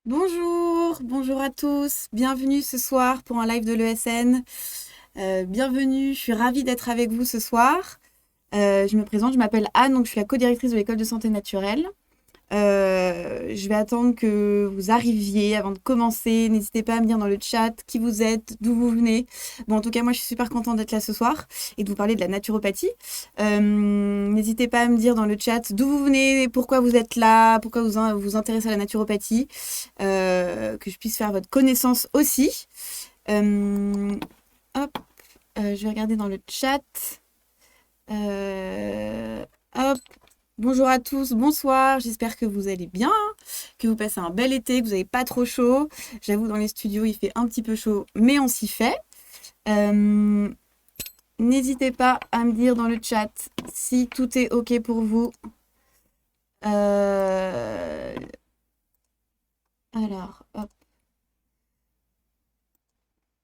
Bonjour à tous, bienvenue ce soir pour un live de l'ESN. Bienvenue, je suis ravie d'être avec vous ce soir. Je me présente, je m'appelle Anne, donc je suis la co-directrice de l'école de santé naturelle. Je vais attendre que vous arriviez avant de commencer. N'hésitez pas à me dire dans le chat qui vous êtes, d'où vous venez. Bon, en tout cas, moi, je suis super contente d'être là ce soir et de vous parler de la naturopathie. N'hésitez pas à me dire dans le chat d'où vous venez, pourquoi vous êtes là, pourquoi vous intéressez à la naturopathie, que je puisse faire votre connaissance aussi. Euh, hop, je vais regarder dans le chat. Hop. Bonjour à tous, bonsoir, j'espère que vous allez bien, que vous passez un bel été, que vous n'avez pas trop chaud. J'avoue, dans les studios, il fait un petit peu chaud, mais on s'y fait. Euh, N'hésitez pas à me dire dans le chat si tout est OK pour vous. Euh, Alors, hop.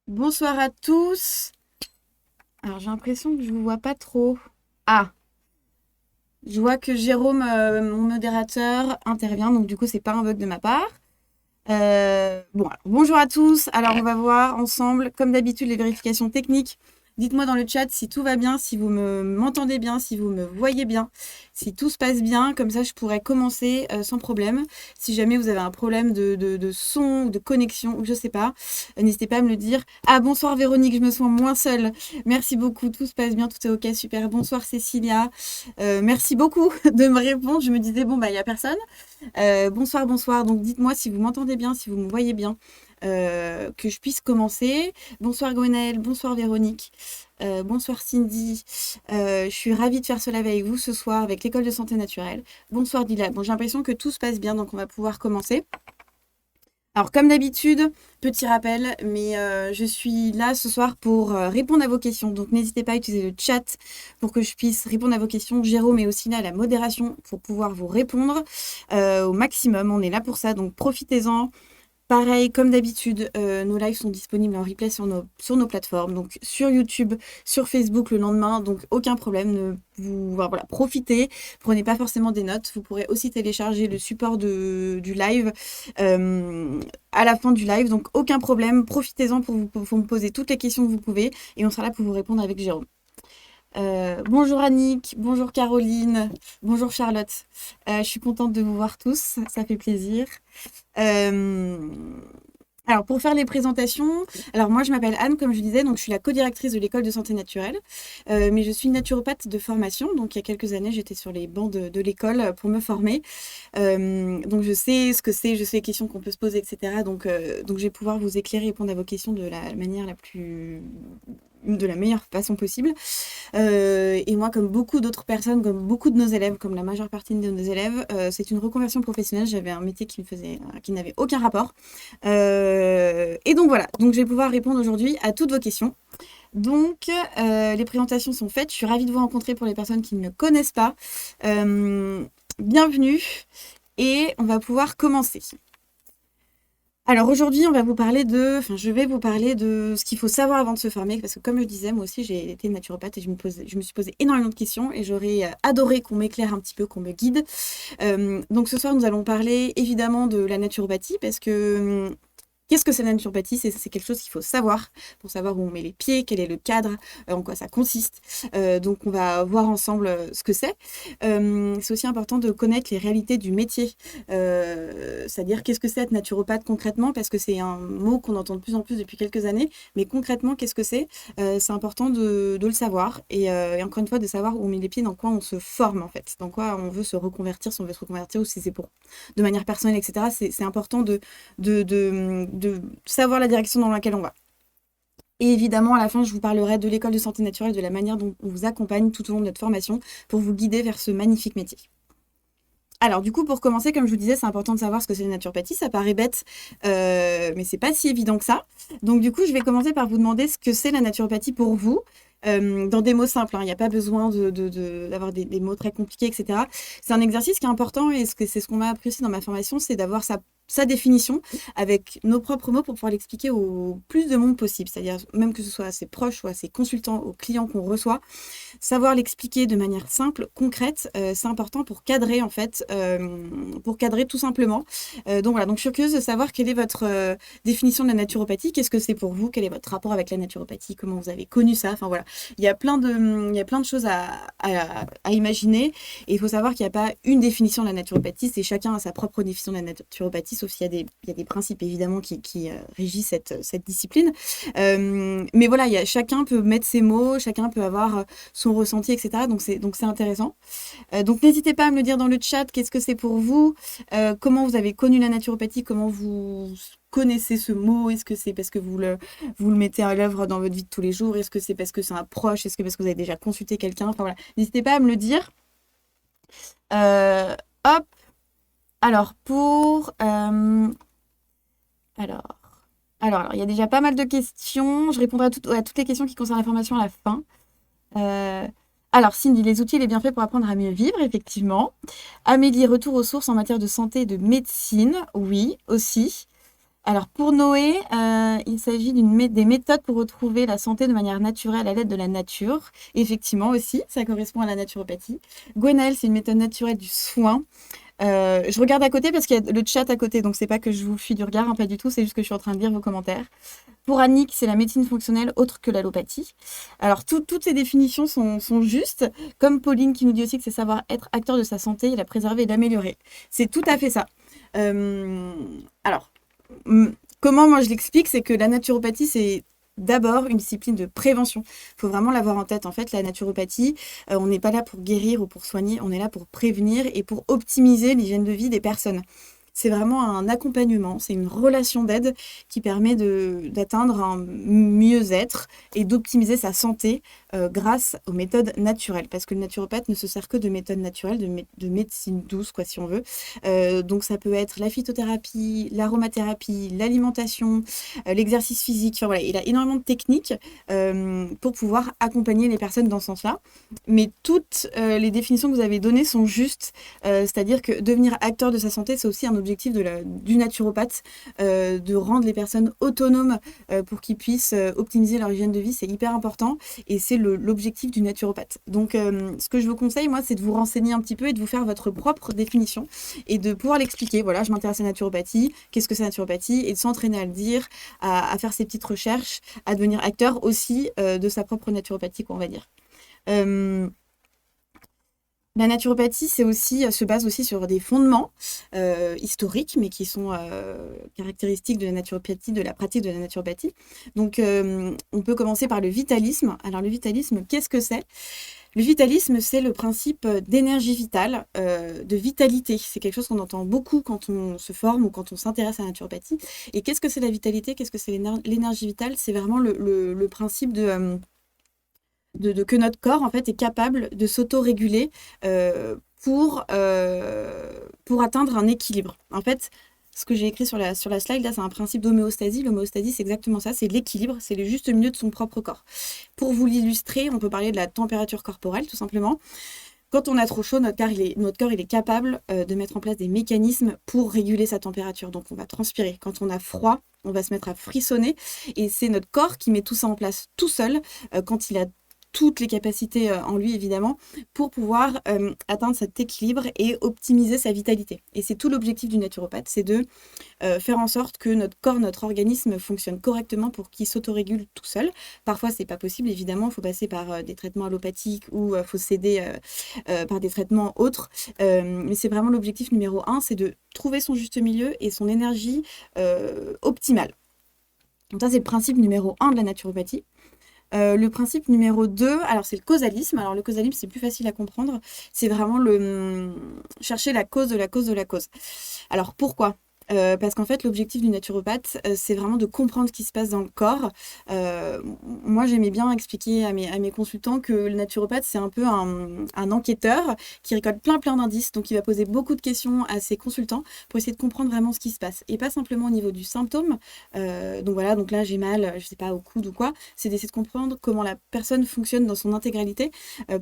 Bonsoir à tous. Alors, j'ai l'impression que je ne vous vois pas trop. Ah, je vois que Jérôme, mon modérateur, intervient, donc du coup, c'est pas un bug de ma part. Bonjour à tous. Alors, on va voir ensemble, comme d'habitude, les vérifications techniques. Dites-moi dans le chat si tout va bien, si vous m'entendez bien, si vous me voyez bien, si tout se passe bien. Comme ça, je pourrais commencer sans problème. Si jamais vous avez un problème de son ou de connexion, ou je sais pas, n'hésitez pas à me le dire. Ah, bonsoir Véronique, je me sens moins seule. Merci beaucoup, tout se passe bien, tout est OK, super. Bonsoir Cécilia. Merci beaucoup de me répondre. Je me disais, bon, bah, il n'y a personne. Bonsoir. Donc, dites-moi si vous m'entendez bien, si vous me voyez bien, que je puisse commencer. Bonsoir Gwenaëlle, bonsoir Véronique, bonsoir Cindy. Je suis ravie de faire ce live avec vous ce soir avec l'école de santé naturelle. Bonsoir Dylan. Bon, j'ai l'impression que tout se passe bien, donc on va pouvoir commencer. Alors, comme d'habitude, petit rappel, mais je suis là ce soir pour répondre à vos questions. Donc, n'hésitez pas à utiliser le chat pour que je puisse répondre à vos questions. Jérôme est aussi là à la modération pour pouvoir vous répondre au maximum. On est là pour ça, donc profitez-en. Pareil, comme d'habitude, nos lives sont disponibles en replay sur nos plateformes, donc sur YouTube, sur Facebook le lendemain, donc aucun problème, voilà, profitez, prenez pas forcément des notes, vous pourrez aussi télécharger le support du live à la fin du live, donc aucun problème, profitez-en pour me poser toutes les questions que vous pouvez, et on sera là pour vous répondre avec Jérôme. Bonjour Annick, bonjour Caroline, bonjour Charlotte. Je suis contente de vous voir tous, ça fait plaisir. Euh, alors, pour faire les présentations, alors moi je m'appelle Anne, comme je disais, donc je suis la co-directrice de l'école de santé naturelle, mais je suis naturopathe de formation, donc il y a quelques années j'étais sur les bancs de l'école pour me former, donc je sais ce que c'est, je sais les questions qu'on peut se poser, etc. Donc je vais pouvoir vous éclairer et répondre à vos questions de la manière de la meilleure façon possible. Et moi, comme beaucoup d'autres personnes, comme beaucoup de nos élèves, comme la majeure partie de nos élèves, c'est une reconversion professionnelle. J'avais un métier qui n'avait aucun rapport. Et donc voilà, donc je vais pouvoir répondre aujourd'hui à toutes vos questions. Donc, les présentations sont faites. Je suis ravie de vous rencontrer pour les personnes qui ne me connaissent pas. Bienvenue et on va pouvoir commencer. Alors aujourd'hui, je vais vous parler de ce qu'il faut savoir avant de se former, parce que comme je disais, moi aussi j'ai été naturopathe et je me suis posé énormément de questions et j'aurais adoré qu'on m'éclaire un petit peu, qu'on me guide. Donc ce soir, nous allons parler évidemment de la naturopathie, parce que qu'est-ce que c'est la naturopathie? C'est quelque chose qu'il faut savoir pour savoir où on met les pieds, quel est le cadre, en quoi ça consiste. Donc on va voir ensemble ce que c'est. C'est aussi important de connaître les réalités du métier, c'est-à-dire qu'est-ce que c'est être naturopathe concrètement, parce que c'est un mot qu'on entend de plus en plus depuis quelques années, mais concrètement qu'est-ce que c'est? C'est important de le savoir et encore une fois de savoir où on met les pieds, dans quoi on se forme en fait, dans quoi on veut se reconvertir, si on veut se reconvertir ou si c'est pour de manière personnelle, etc. C'est important de savoir la direction dans laquelle on va. Et évidemment, à la fin, je vous parlerai de l'école de santé naturelle, de la manière dont on vous accompagne tout au long de notre formation pour vous guider vers ce magnifique métier. Alors du coup, pour commencer, comme je vous disais, c'est important de savoir ce que c'est la naturopathie. Ça paraît bête, mais c'est pas si évident que ça. Donc du coup, je vais commencer par vous demander ce que c'est la naturopathie pour vous. Dans des mots simples, hein. Il n'y a pas besoin d'avoir des mots très compliqués, etc. C'est un exercice qui est important et c'est ce qu'on m'a appris aussi dans ma formation, c'est d'avoir sa sa définition avec nos propres mots pour pouvoir l'expliquer au plus de monde possible. C'est-à-dire même que ce soit à ses proches ou à ses consultants, aux clients qu'on reçoit, savoir l'expliquer de manière simple, concrète, c'est important pour cadrer en fait, pour cadrer tout simplement. Donc voilà, donc je suis curieuse de savoir quelle est votre définition de la naturopathie, qu'est-ce que c'est pour vous, quel est votre rapport avec la naturopathie, comment vous avez connu ça, enfin voilà. Il y a plein de choses à imaginer et il faut savoir qu'il n'y a pas une définition de la naturopathie, c'est chacun a sa propre définition de la naturopathie, sauf s'il y a des principes évidemment qui régissent cette discipline. Mais voilà, chacun peut mettre ses mots, chacun peut avoir son ressenti, etc. Donc c'est intéressant. Donc n'hésitez pas à me le dire dans le chat, qu'est-ce que c'est pour vous, comment vous avez connu la naturopathie, comment vous connaissez ce mot, est-ce que c'est parce que vous le mettez à l'œuvre dans votre vie de tous les jours, est-ce que c'est parce que c'est un proche, est-ce que parce que vous avez déjà consulté quelqu'un, enfin voilà, n'hésitez pas à me le dire. Euh, hop, alors alors, il y a déjà pas mal de questions, je répondrai à toutes les questions qui concernent la formation à la fin. Alors, Cindy, les outils et les bienfaits pour apprendre à mieux vivre, effectivement. Amélie, retour aux sources en matière de santé et de médecine, oui, aussi. Alors, pour Noé, il s'agit des méthodes pour retrouver la santé de manière naturelle à l'aide de la nature. Effectivement, aussi, ça correspond à la naturopathie. Gwenaël, c'est une méthode naturelle du soin. Je regarde à côté parce qu'il y a le chat à côté, donc c'est pas que je vous fuis du regard, hein, pas du tout, c'est juste que je suis en train de lire vos commentaires. Pour Annick, c'est la médecine fonctionnelle autre que l'allopathie. Alors, toutes ces définitions sont justes, comme Pauline qui nous dit aussi que c'est savoir être acteur de sa santé et la préserver et l'améliorer. C'est tout à fait ça. Alors, comment moi je l'explique, c'est que la naturopathie, c'est d'abord une discipline de prévention. Il faut vraiment l'avoir en tête. En fait, la naturopathie, on n'est pas là pour guérir ou pour soigner, on est là pour prévenir et pour optimiser l'hygiène de vie des personnes. C'est vraiment un accompagnement, c'est une relation d'aide qui permet d'atteindre un mieux-être et d'optimiser sa santé grâce aux méthodes naturelles. Parce que le naturopathe ne se sert que de méthodes naturelles, de médecine douce, quoi, si on veut. Donc ça peut être la phytothérapie, l'aromathérapie, l'alimentation, l'exercice physique. Enfin, voilà, il a énormément de techniques pour pouvoir accompagner les personnes dans ce sens-là. Mais toutes les définitions que vous avez données sont justes. C'est-à-dire que devenir acteur de sa santé, c'est aussi un objectif du naturopathe, de rendre les personnes autonomes pour qu'ils puissent optimiser leur hygiène de vie. C'est hyper important et c'est l'objectif du naturopathe. Donc, ce que je vous conseille, moi, c'est de vous renseigner un petit peu et de vous faire votre propre définition et de pouvoir l'expliquer. Voilà, je m'intéresse à la naturopathie, qu'est-ce que c'est la naturopathie, et de s'entraîner à le dire, à faire ses petites recherches, à devenir acteur aussi de sa propre naturopathie, quoi, on va dire. La naturopathie, se base aussi sur des fondements historiques, mais qui sont caractéristiques de la naturopathie, de la pratique de la naturopathie. Donc, on peut commencer par le vitalisme. Alors, le vitalisme, qu'est-ce que c'est? Le vitalisme, c'est le principe d'énergie vitale, de vitalité. C'est quelque chose qu'on entend beaucoup quand on se forme ou quand on s'intéresse à la naturopathie. Et qu'est-ce que c'est la vitalité? Qu'est-ce que c'est l'énergie vitale? C'est vraiment le principe que notre corps en fait est capable de s'auto-réguler pour atteindre un équilibre. En fait, ce que j'ai écrit sur la slide, là, c'est un principe d'homéostasie. L'homéostasie, c'est exactement ça, c'est l'équilibre, c'est le juste milieu de son propre corps. Pour vous l'illustrer, on peut parler de la température corporelle, tout simplement. Quand on a trop chaud, notre corps il est capable de mettre en place des mécanismes pour réguler sa température. Donc, on va transpirer. Quand on a froid, on va se mettre à frissonner. Et c'est notre corps qui met tout ça en place tout seul quand il a toutes les capacités en lui, évidemment, pour pouvoir atteindre cet équilibre et optimiser sa vitalité. Et c'est tout l'objectif du naturopathe, c'est de faire en sorte que notre corps, notre organisme fonctionne correctement pour qu'il s'autorégule tout seul. Parfois, c'est pas possible, évidemment, il faut passer par des traitements allopathiques ou il faut s'aider par des traitements autres. Mais c'est vraiment l'objectif numéro 1, c'est de trouver son juste milieu et son énergie optimale. Donc ça, c'est le principe numéro 1 de la naturopathie. Le principe numéro 2, alors c'est le causalisme. Alors le causalisme, c'est plus facile à comprendre. C'est vraiment chercher la cause de la cause de la cause. Alors pourquoi? Parce qu'en fait, l'objectif du naturopathe, c'est vraiment de comprendre ce qui se passe dans le corps. Moi, j'aimais bien expliquer à mes consultants que le naturopathe, c'est un peu un enquêteur qui récolte plein d'indices. Donc, il va poser beaucoup de questions à ses consultants pour essayer de comprendre vraiment ce qui se passe. Et pas simplement au niveau du symptôme. Donc voilà, donc là, j'ai mal, je sais pas, au coude ou quoi. C'est d'essayer de comprendre comment la personne fonctionne dans son intégralité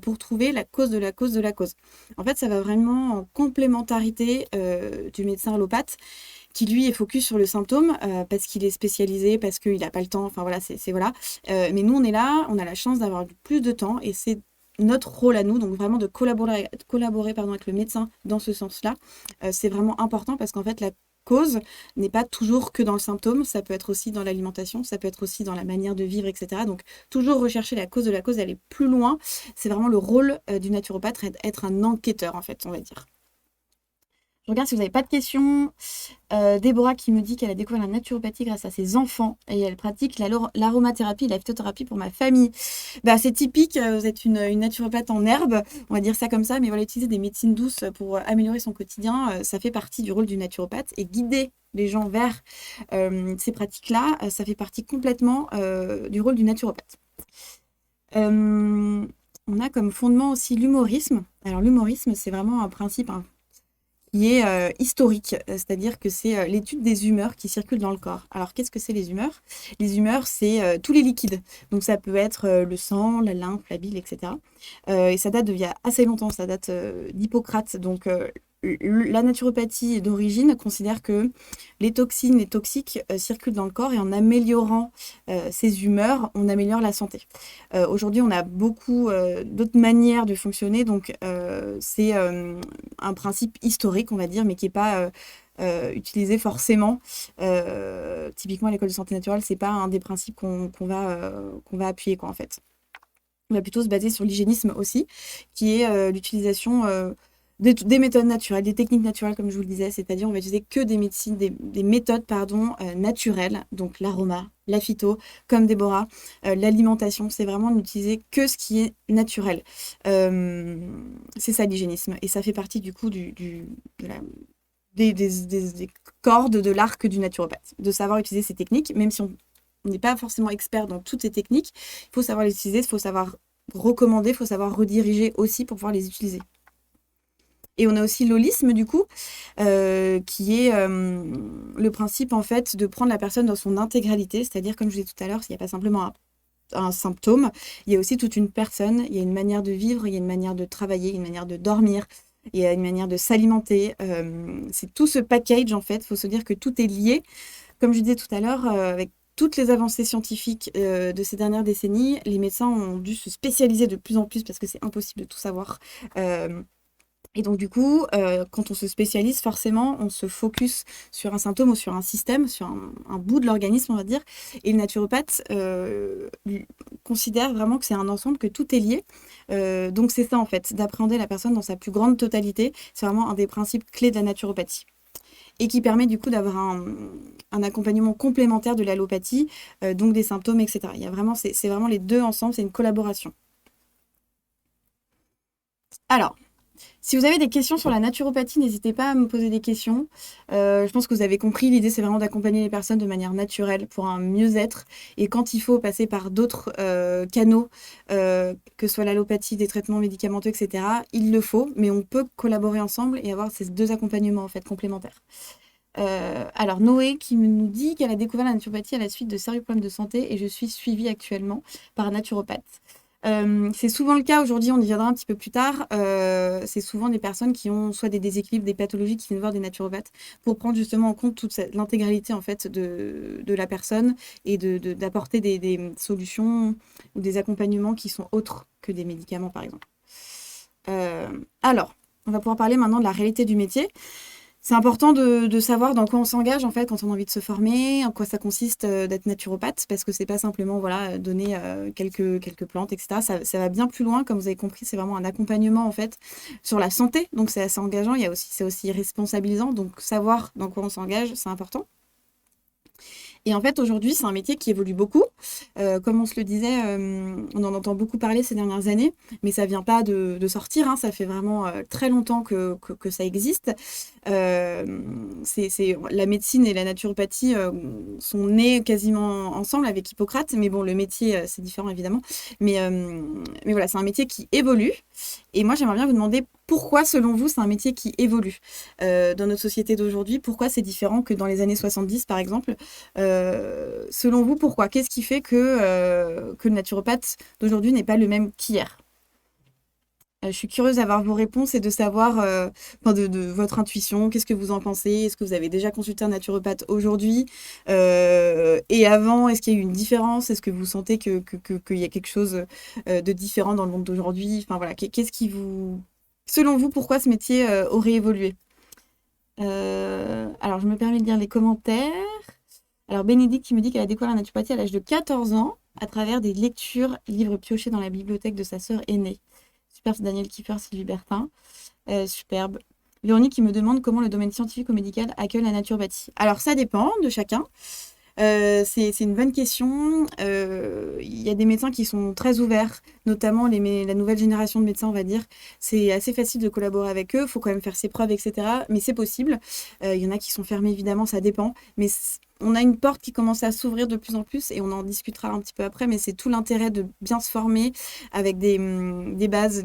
pour trouver la cause de la cause de la cause. En fait, ça va vraiment en complémentarité du médecin allopathe qui lui est focus sur le symptôme parce qu'il est spécialisé, parce qu'il n'a pas le temps, enfin voilà, voilà. Mais nous, on est là, on a la chance d'avoir plus de temps et c'est notre rôle à nous, donc vraiment de collaborer pardon, avec le médecin dans ce sens-là. C'est vraiment important parce qu'en fait, la cause n'est pas toujours que dans le symptôme, ça peut être aussi dans l'alimentation, ça peut être aussi dans la manière de vivre, etc. Donc toujours rechercher la cause de la cause, aller plus loin, c'est vraiment le rôle du naturopathe, être un enquêteur en fait, on va dire. Je regarde si vous n'avez pas de questions. Déborah qui me dit qu'elle a découvert la naturopathie grâce à ses enfants et elle pratique l'aromathérapie et la phytothérapie pour ma famille. Bah, c'est typique, vous êtes une naturopathe en herbe, on va dire ça comme ça, mais voilà, utiliser des médecines douces pour améliorer son quotidien, ça fait partie du rôle du naturopathe et guider les gens vers ces pratiques-là, ça fait partie complètement du rôle du naturopathe. On a comme fondement aussi l'humorisme. Alors l'humorisme, c'est vraiment un principe qui est historique, c'est-à-dire que c'est l'étude des humeurs qui circulent dans le corps. Alors, qu'est-ce que c'est les humeurs? Les humeurs, c'est tous les liquides. Donc, ça peut être le sang, la lymphe, la bile, etc. Et ça date d'il y a assez longtemps, ça date d'Hippocrate. Donc, la naturopathie d'origine considère que les toxines, les toxiques circulent dans le corps et en améliorant ces humeurs, on améliore la santé. Aujourd'hui, on a beaucoup d'autres manières de fonctionner, donc c'est un principe historique, on va dire, mais qui n'est pas utilisé forcément. Typiquement, à l'école de santé naturelle, c'est pas un des principes qu'on va appuyer, quoi, en fait. On va plutôt se baser sur l'hygiénisme aussi, qui est l'utilisation des méthodes naturelles, des techniques naturelles, comme je vous le disais, c'est-à-dire on va utiliser que des médecines, des méthodes naturelles, donc l'aroma, la phyto, comme Déborah, l'alimentation, c'est vraiment n'utiliser que ce qui est naturel. C'est ça l'hygiénisme, et ça fait partie du coup des cordes de l'arc du naturopathe, de savoir utiliser ces techniques, même si on n'est pas forcément expert dans toutes ces techniques, il faut savoir les utiliser, il faut savoir recommander, il faut savoir rediriger aussi pour pouvoir les utiliser. Et on a aussi l'holisme, du coup, qui est le principe, en fait, de prendre la personne dans son intégralité. C'est-à-dire, comme je disais tout à l'heure, il n'y a pas simplement un symptôme, il y a aussi toute une personne, il y a une manière de vivre, il y a une manière de travailler, une manière de dormir, il y a une manière de s'alimenter. C'est tout ce package, en fait. Il faut se dire que tout est lié. Comme je disais tout à l'heure, avec toutes les avancées scientifiques de ces dernières décennies, les médecins ont dû se spécialiser de plus en plus parce que c'est impossible de tout savoir. Et donc, du coup, quand on se spécialise, forcément, on se focus sur un symptôme ou sur un système, sur un bout de l'organisme, on va dire. Et le naturopathe considère vraiment que c'est un ensemble, que tout est lié. Donc, c'est ça, en fait, d'appréhender la personne dans sa plus grande totalité. C'est vraiment un des principes clés de la naturopathie. Et qui permet, du coup, d'avoir un accompagnement complémentaire de l'allopathie, donc des symptômes, etc. Il y a vraiment, c'est vraiment les deux ensemble, c'est une collaboration. Alors, si vous avez des questions sur la naturopathie, n'hésitez pas à me poser des questions. Je pense que vous avez compris, l'idée c'est vraiment d'accompagner les personnes de manière naturelle pour un mieux-être. Et quand il faut passer par d'autres canaux, que ce soit l'allopathie, des traitements médicamenteux, etc., il le faut, mais on peut collaborer ensemble et avoir ces deux accompagnements en fait complémentaires. Alors Noé qui nous dit qu'elle a découvert la naturopathie à la suite de sérieux problèmes de santé et je suis suivie actuellement par un naturopathe. C'est souvent le cas aujourd'hui, on y viendra un petit peu plus tard. C'est souvent des personnes qui ont soit des déséquilibres, des pathologies qui viennent voir des naturopathes pour prendre justement en compte toute l'intégralité en fait de la personne et d'apporter des solutions ou des accompagnements qui sont autres que des médicaments par exemple. Alors, on va pouvoir parler maintenant de la réalité du métier. C'est important de savoir dans quoi on s'engage en fait quand on a envie de se former, en quoi ça consiste d'être naturopathe, parce que c'est pas simplement voilà donner quelques plantes, etc. Ça va bien plus loin, comme vous avez compris, c'est vraiment un accompagnement en fait sur la santé, donc c'est assez engageant. C'est aussi responsabilisant, donc savoir dans quoi on s'engage, c'est important. Et en fait, aujourd'hui, c'est un métier qui évolue beaucoup. Comme on se le disait, on en entend beaucoup parler ces dernières années, mais ça vient pas de sortir, hein, ça fait vraiment très longtemps que ça existe. La médecine et la naturopathie sont nées quasiment ensemble avec Hippocrate, mais bon, le métier, c'est différent évidemment. Mais voilà, c'est un métier qui évolue. Et moi, j'aimerais bien vous demander pourquoi, selon vous, c'est un métier qui évolue dans notre société d'aujourd'hui. Pourquoi c'est différent que dans les années 70, par exemple. Selon vous, pourquoi? Qu'est-ce qui fait que le naturopathe d'aujourd'hui n'est pas le même qu'hier? Je suis curieuse d'avoir vos réponses et de savoir, enfin de votre intuition, qu'est-ce que vous en pensez? Est-ce que vous avez déjà consulté un naturopathe aujourd'hui? Et avant, est-ce qu'il y a eu une différence? Est-ce que vous sentez qu'il y a quelque chose de différent dans le monde d'aujourd'hui? Enfin voilà, qu'est-ce qui vous... Selon vous, pourquoi ce métier aurait évolué? Alors, je me permets de lire les commentaires. Alors, Bénédicte qui me dit qu'elle a découvert la naturopathie à l'âge de 14 ans à travers des lectures, livres piochés dans la bibliothèque de sa sœur aînée. Super, c'est Daniel Kiefer, Sylvie Bertin. Superbe. Véronique qui me demande comment le domaine scientifique ou médical accueille la naturopathie. Alors, ça dépend de chacun. C'est une bonne question. Il y a des médecins qui sont très ouverts, notamment la nouvelle génération de médecins, on va dire. C'est assez facile de collaborer avec eux. Il faut quand même faire ses preuves, etc. Mais c'est possible. Il y en a qui sont fermés, évidemment, ça dépend. Mais on a une porte qui commence à s'ouvrir de plus en plus et on en discutera un petit peu après. Mais c'est tout l'intérêt de bien se former avec des bases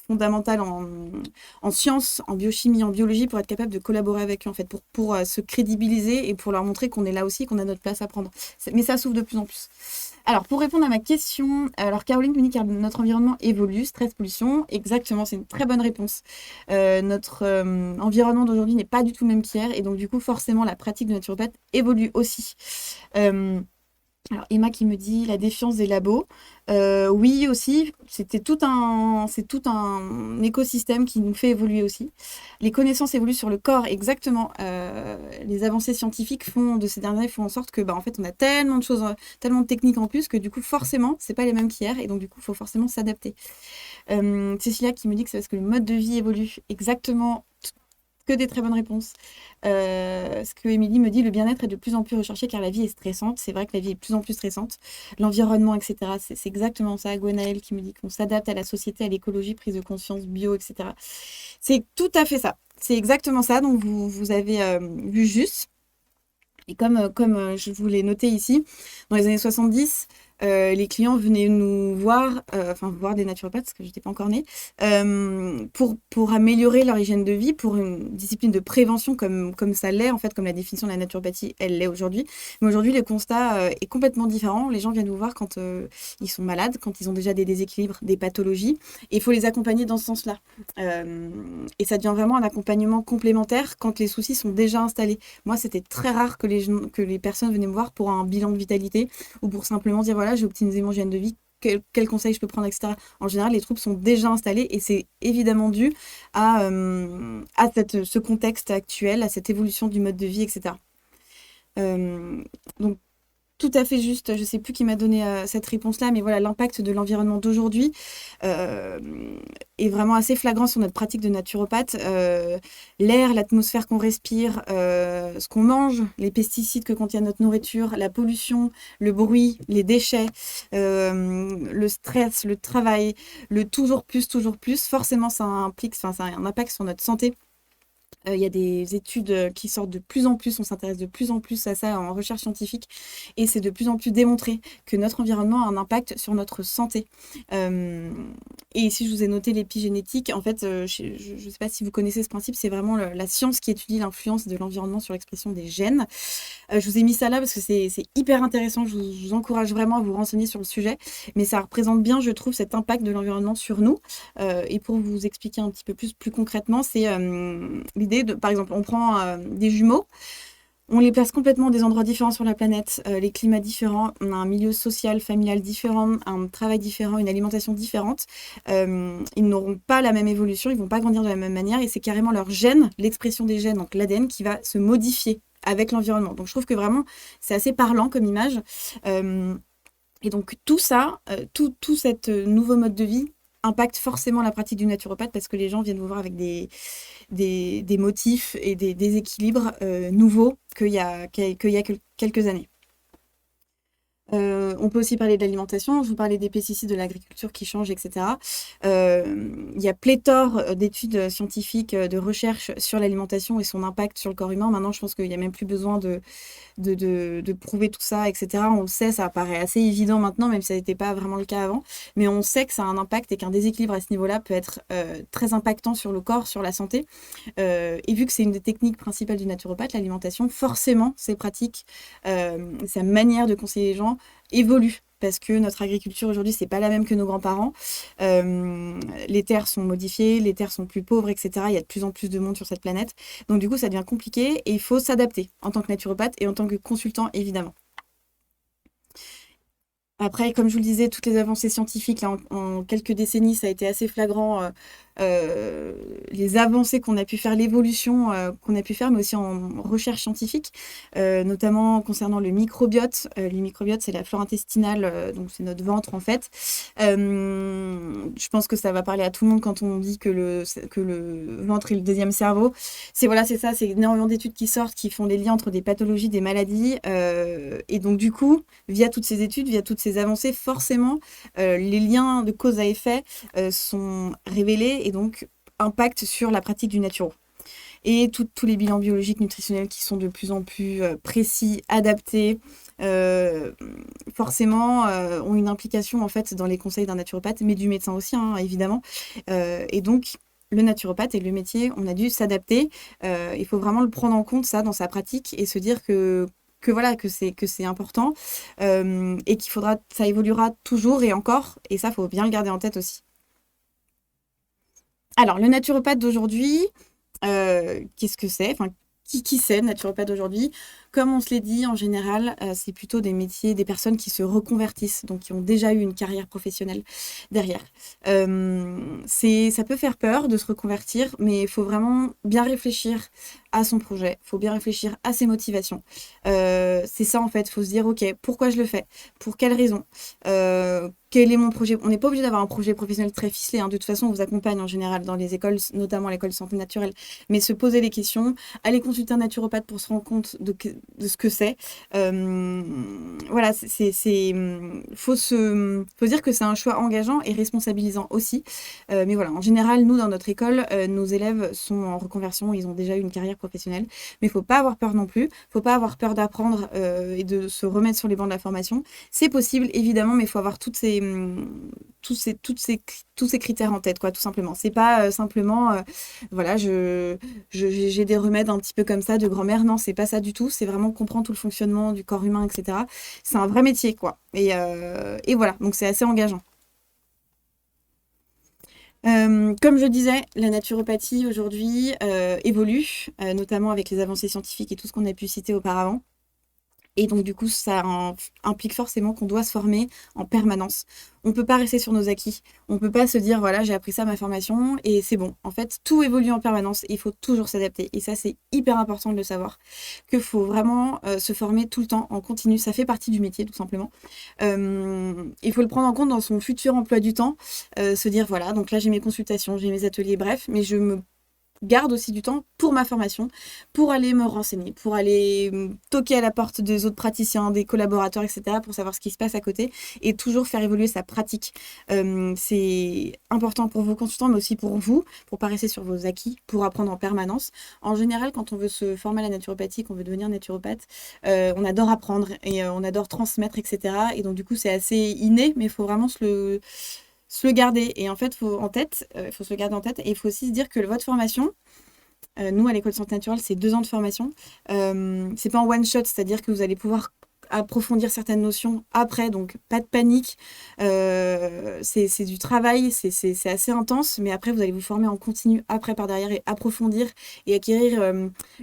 fondamentales en sciences, en biochimie, en biologie, pour être capable de collaborer avec eux, en fait, pour se crédibiliser et pour leur montrer qu'on est là aussi, qu'on a notre place à prendre. Mais ça s'ouvre de plus en plus. Alors, pour répondre à ma question, alors Caroline me dit que notre environnement évolue, stress, pollution. Exactement, c'est une très bonne réponse. Notre environnement d'aujourd'hui n'est pas du tout le même qu'hier, et donc du coup, forcément, la pratique de naturopathe évolue aussi. Alors Emma qui me dit la défiance des labos. Oui aussi, c'est tout un écosystème qui nous fait évoluer aussi. Les connaissances évoluent sur le corps, exactement. Les avancées scientifiques font de ces dernières années font en sorte que en fait on a tellement de choses, tellement de techniques en plus que du coup forcément c'est pas les mêmes qu'hier et donc du coup il faut forcément s'adapter. Cécilia qui me dit que c'est parce que le mode de vie évolue, exactement. Que des très bonnes réponses. Ce que Émilie me dit, le bien-être est de plus en plus recherché car la vie est stressante. C'est vrai que la vie est de plus en plus stressante. L'environnement, etc. C'est exactement ça. Gwenaëlle qui me dit qu'on s'adapte à la société, à l'écologie, prise de conscience, bio, etc. C'est tout à fait ça. C'est exactement ça. Donc vous avez vu juste. Et comme je vous l'ai noté ici, dans les années 70, les clients venaient nous voir, enfin voir des naturopathes, parce que je n'étais pas encore née, pour améliorer leur hygiène de vie, pour une discipline de prévention comme ça l'est, en fait, comme la définition de la naturopathie, elle l'est aujourd'hui. Mais aujourd'hui, le constat est complètement différent. Les gens viennent nous voir quand ils sont malades, quand ils ont déjà des déséquilibres, des pathologies, et il faut les accompagner dans ce sens-là. Et ça devient vraiment un accompagnement complémentaire quand les soucis sont déjà installés. Moi, c'était très rare que les personnes venaient me voir pour un bilan de vitalité ou pour simplement dire voilà, j'ai optimisé mon hygiène de vie, quel conseil je peux prendre, etc. En général, les troubles sont déjà installés et c'est évidemment dû à ce contexte actuel, à cette évolution du mode de vie, etc. Donc, tout à fait juste, je ne sais plus qui m'a donné cette réponse-là, mais voilà, l'impact de l'environnement d'aujourd'hui est vraiment assez flagrant sur notre pratique de naturopathe. L'air, l'atmosphère qu'on respire, ce qu'on mange, les pesticides que contient notre nourriture, la pollution, le bruit, les déchets, le stress, le travail, le toujours plus, forcément ça implique, ça a un impact sur notre santé. Il y a des études qui sortent de plus en plus, on s'intéresse de plus en plus à ça en recherche scientifique et c'est de plus en plus démontré que notre environnement a un impact sur notre santé. Et ici, je vous ai noté l'épigénétique. En fait, je ne sais pas si vous connaissez ce principe, c'est vraiment la science qui étudie l'influence de l'environnement sur l'expression des gènes. Je vous ai mis ça là parce que c'est hyper intéressant, je vous encourage vraiment à vous renseigner sur le sujet, mais ça représente bien, je trouve, cet impact de l'environnement sur nous. Et pour vous expliquer un petit peu plus concrètement, c'est l'idée de, par exemple, on prend des jumeaux, on les place complètement à des endroits différents sur la planète, les climats différents, on a un milieu social, familial différent, un travail différent, une alimentation différente. Ils n'auront pas la même évolution, ils ne vont pas grandir de la même manière et c'est carrément leur gène, l'expression des gènes, donc l'ADN, qui va se modifier avec l'environnement. Donc je trouve que vraiment, c'est assez parlant comme image. Et donc tout ça, tout cet nouveau mode de vie impacte forcément la pratique du naturopathe parce que les gens viennent vous voir avec des motifs et des déséquilibres nouveaux qu'il y a quelques années. On peut aussi parler de l'alimentation, je vous parlais des pesticides, de l'agriculture qui changent, etc. Il y a pléthore d'études scientifiques, de recherches sur l'alimentation et son impact sur le corps humain. Maintenant, je pense qu'il n'y a même plus besoin de prouver tout ça, etc. On le sait, ça paraît assez évident maintenant, même si ça n'était pas vraiment le cas avant. Mais on sait que ça a un impact et qu'un déséquilibre à ce niveau-là peut être très impactant sur le corps, sur la santé. Et vu que c'est une des techniques principales du naturopathe, l'alimentation, forcément, ses pratiques, sa manière de conseiller les gens évolue. Parce que notre agriculture aujourd'hui, c'est pas la même que nos grands-parents. Les terres sont modifiées, les terres sont plus pauvres, etc. Il y a de plus en plus de monde sur cette planète. Donc du coup, ça devient compliqué et il faut s'adapter en tant que naturopathe et en tant que consultant, évidemment. Après, comme je vous le disais, toutes les avancées scientifiques, là, en quelques décennies, ça a été assez flagrant. Euh, les avancées qu'on a pu faire, l'évolution qu'on a pu faire, mais aussi en recherche scientifique, notamment concernant le microbiote. Le microbiote, c'est la flore intestinale, donc c'est notre ventre en fait. Je pense que ça va parler à tout le monde quand on dit que le ventre est le deuxième cerveau. C'est voilà, c'est ça, c'est énormément d'études qui sortent, qui font les liens entre des pathologies, des maladies. Et donc du coup, via toutes ces études, via toutes ces avancées, forcément, les liens de cause à effet sont révélés et donc impactent sur la pratique du naturo. Et tous les bilans biologiques, nutritionnels qui sont de plus en plus précis, adaptés, euh, forcément ont une implication en fait dans les conseils d'un naturopathe, mais du médecin aussi, hein, évidemment. Et donc, le naturopathe et le métier, on a dû s'adapter. Il faut vraiment le prendre en compte, ça, dans sa pratique et se dire que voilà, que c'est important et ça évoluera toujours et encore. Et ça, faut bien le garder en tête aussi. Alors, le naturopathe d'aujourd'hui, qu'est-ce que c'est? Enfin, qui c'est, le naturopathe d'aujourd'hui? Comme on se l'est dit, en général, c'est plutôt des métiers, des personnes qui se reconvertissent, donc qui ont déjà eu une carrière professionnelle derrière. Ça peut faire peur de se reconvertir, mais il faut vraiment bien réfléchir à son projet, il faut bien réfléchir à ses motivations. C'est ça en fait, il faut se dire, ok, pourquoi je le fais? Pour quelles raisons? Quel est mon projet? On n'est pas obligé d'avoir un projet professionnel très ficelé, hein. De toute façon, on vous accompagne en général dans les écoles, notamment l'école santé naturelle, mais se poser les questions, aller consulter un naturopathe pour se rendre compte de ce que c'est. Voilà, faut dire que c'est un choix engageant et responsabilisant aussi. Mais voilà, en général, nous, dans notre école, nos élèves sont en reconversion, ils ont déjà eu une carrière professionnelle. Mais il faut pas avoir peur non plus. Il faut pas avoir peur d'apprendre et de se remettre sur les bancs de la formation. C'est possible, évidemment, mais il faut avoir tous ces critères en tête, quoi, tout simplement. C'est pas simplement, voilà, j'ai des remèdes un petit peu comme ça de grand-mère. Non, c'est pas ça du tout. C'est vraiment comprendre tout le fonctionnement du corps humain, etc. C'est un vrai métier, quoi. Et voilà, donc c'est assez engageant. Comme je disais, la naturopathie aujourd'hui évolue, notamment avec les avancées scientifiques et tout ce qu'on a pu citer auparavant. Et donc, du coup, implique forcément qu'on doit se former en permanence. On ne peut pas rester sur nos acquis. On ne peut pas se dire, voilà, j'ai appris ça à ma formation et c'est bon. En fait, tout évolue en permanence et il faut toujours s'adapter. Et ça, c'est hyper important de le savoir, qu'il faut vraiment se former tout le temps en continu. Ça fait partie du métier, tout simplement. Il faut le prendre en compte dans son futur emploi du temps. Se dire, voilà, donc là, j'ai mes consultations, j'ai mes ateliers, bref, mais je me garde aussi du temps pour ma formation, pour aller me renseigner, pour aller toquer à la porte des autres praticiens, des collaborateurs, etc., pour savoir ce qui se passe à côté et toujours faire évoluer sa pratique. C'est important pour vos consultants, mais aussi pour vous, pour pas rester sur vos acquis, pour apprendre en permanence. En général, quand on veut se former à la naturopathie, qu'on veut devenir naturopathe, on adore apprendre et on adore transmettre, etc. Et donc, du coup, c'est assez inné, mais il faut vraiment se le garder et en fait faut se le garder en tête et il faut aussi se dire que votre formation nous à l'école santé naturelle c'est 2 ans de formation, c'est pas en one shot, c'est-à-dire que vous allez pouvoir approfondir certaines notions après, donc pas de panique. C'est du travail, c'est assez intense, mais après vous allez vous former en continu après par derrière et approfondir et acquérir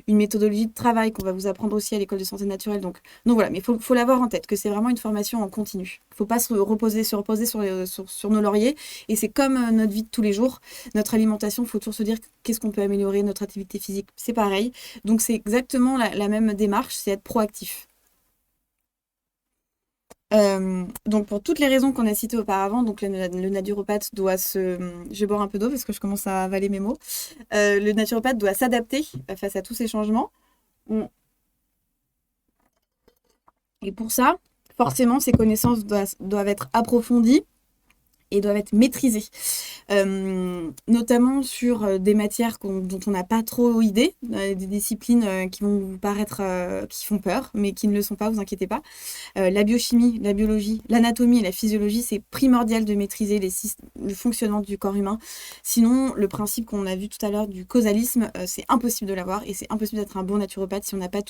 une méthodologie de travail qu'on va vous apprendre aussi à l'école de santé naturelle. Donc voilà, mais faut l'avoir en tête que c'est vraiment une formation en continu. Faut pas se reposer sur nos lauriers et c'est comme notre vie de tous les jours, notre alimentation, faut toujours se dire qu'est-ce qu'on peut améliorer, notre activité physique, c'est pareil. Donc c'est exactement la même démarche, c'est être proactif. Donc pour toutes les raisons qu'on a citées auparavant, donc le naturopathe doit je vais boire un peu d'eau parce que je commence à avaler mes mots. Le naturopathe doit s'adapter face à tous ces changements. Mm. Et pour ça, forcément, ses connaissances doivent être approfondies et doivent être maîtrisées, notamment sur des matières dont on n'a pas trop idée, des disciplines qui vont vous paraître, qui font peur, mais qui ne le sont pas, vous inquiétez pas. La biochimie, la biologie, l'anatomie et la physiologie, c'est primordial de maîtriser le fonctionnement du corps humain. Sinon, le principe qu'on a vu tout à l'heure du causalisme, c'est impossible de l'avoir et c'est impossible d'être un bon naturopathe si on n'a pas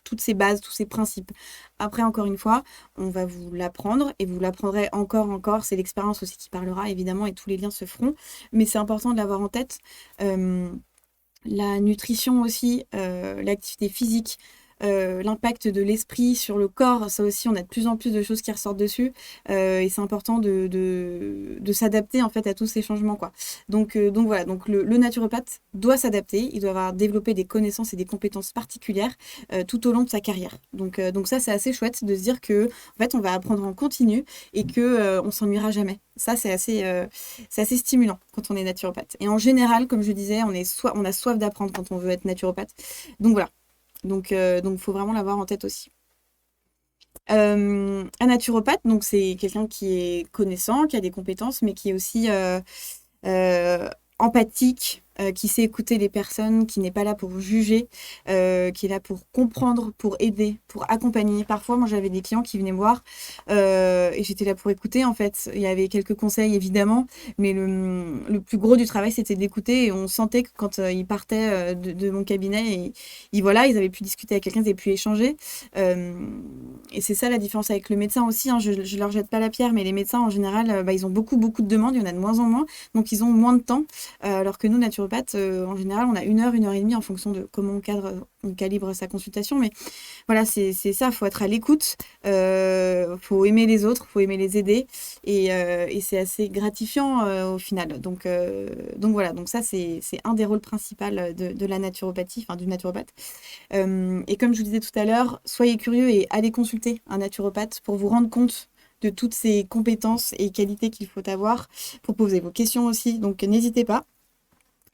toutes ces bases, tous ces principes. Après, encore une fois, on va vous l'apprendre et vous l'apprendrez encore. C'est l'expérience aussi qui parlera, évidemment, et tous les liens se feront. Mais c'est important de l'avoir en tête. La nutrition aussi, l'activité physique, l'impact de l'esprit sur le corps, ça aussi, on a de plus en plus de choses qui ressortent dessus. Et c'est important de s'adapter en fait à tous ces changements, quoi. Donc voilà, donc le naturopathe doit s'adapter, il doit avoir développé des connaissances et des compétences particulières tout au long de sa carrière. Donc ça, c'est assez chouette de se dire que en fait, on va apprendre en continu et que on s'ennuiera jamais. Ça, c'est assez stimulant quand on est naturopathe. Et en général, comme je disais, on a soif d'apprendre quand on veut être naturopathe. Donc voilà. Donc, faut vraiment l'avoir en tête aussi. Un naturopathe, donc c'est quelqu'un qui est connaissant, qui a des compétences, mais qui est aussi euh, empathique, qui sait écouter les personnes, qui n'est pas là pour juger, qui est là pour comprendre, pour aider, pour accompagner. Parfois, moi, j'avais des clients qui venaient me voir et j'étais là pour écouter, en fait. Il y avait quelques conseils, évidemment, mais le plus gros du travail, c'était d'écouter et on sentait que quand ils partaient de mon cabinet, voilà, ils avaient pu discuter avec quelqu'un, ils avaient pu échanger. Et c'est ça la différence avec le médecin aussi, hein. Je ne leur jette pas la pierre, mais les médecins, en général, ils ont beaucoup de demandes, il y en a de moins en moins, donc ils ont moins de temps. Alors que nous, naturopathes, en général, on a 1 heure et demie en fonction de comment on calibre sa consultation. Mais voilà, c'est ça, il faut être à l'écoute, faut aimer les autres, faut aimer les aider. Et c'est assez gratifiant au final. Donc voilà, donc ça, c'est un des rôles principaux de la naturopathie, enfin du naturopathe. Et comme je vous disais tout à l'heure, soyez curieux et allez consulter un naturopathe pour vous rendre compte de toutes ces compétences et qualités qu'il faut avoir pour poser vos questions aussi. Donc n'hésitez pas.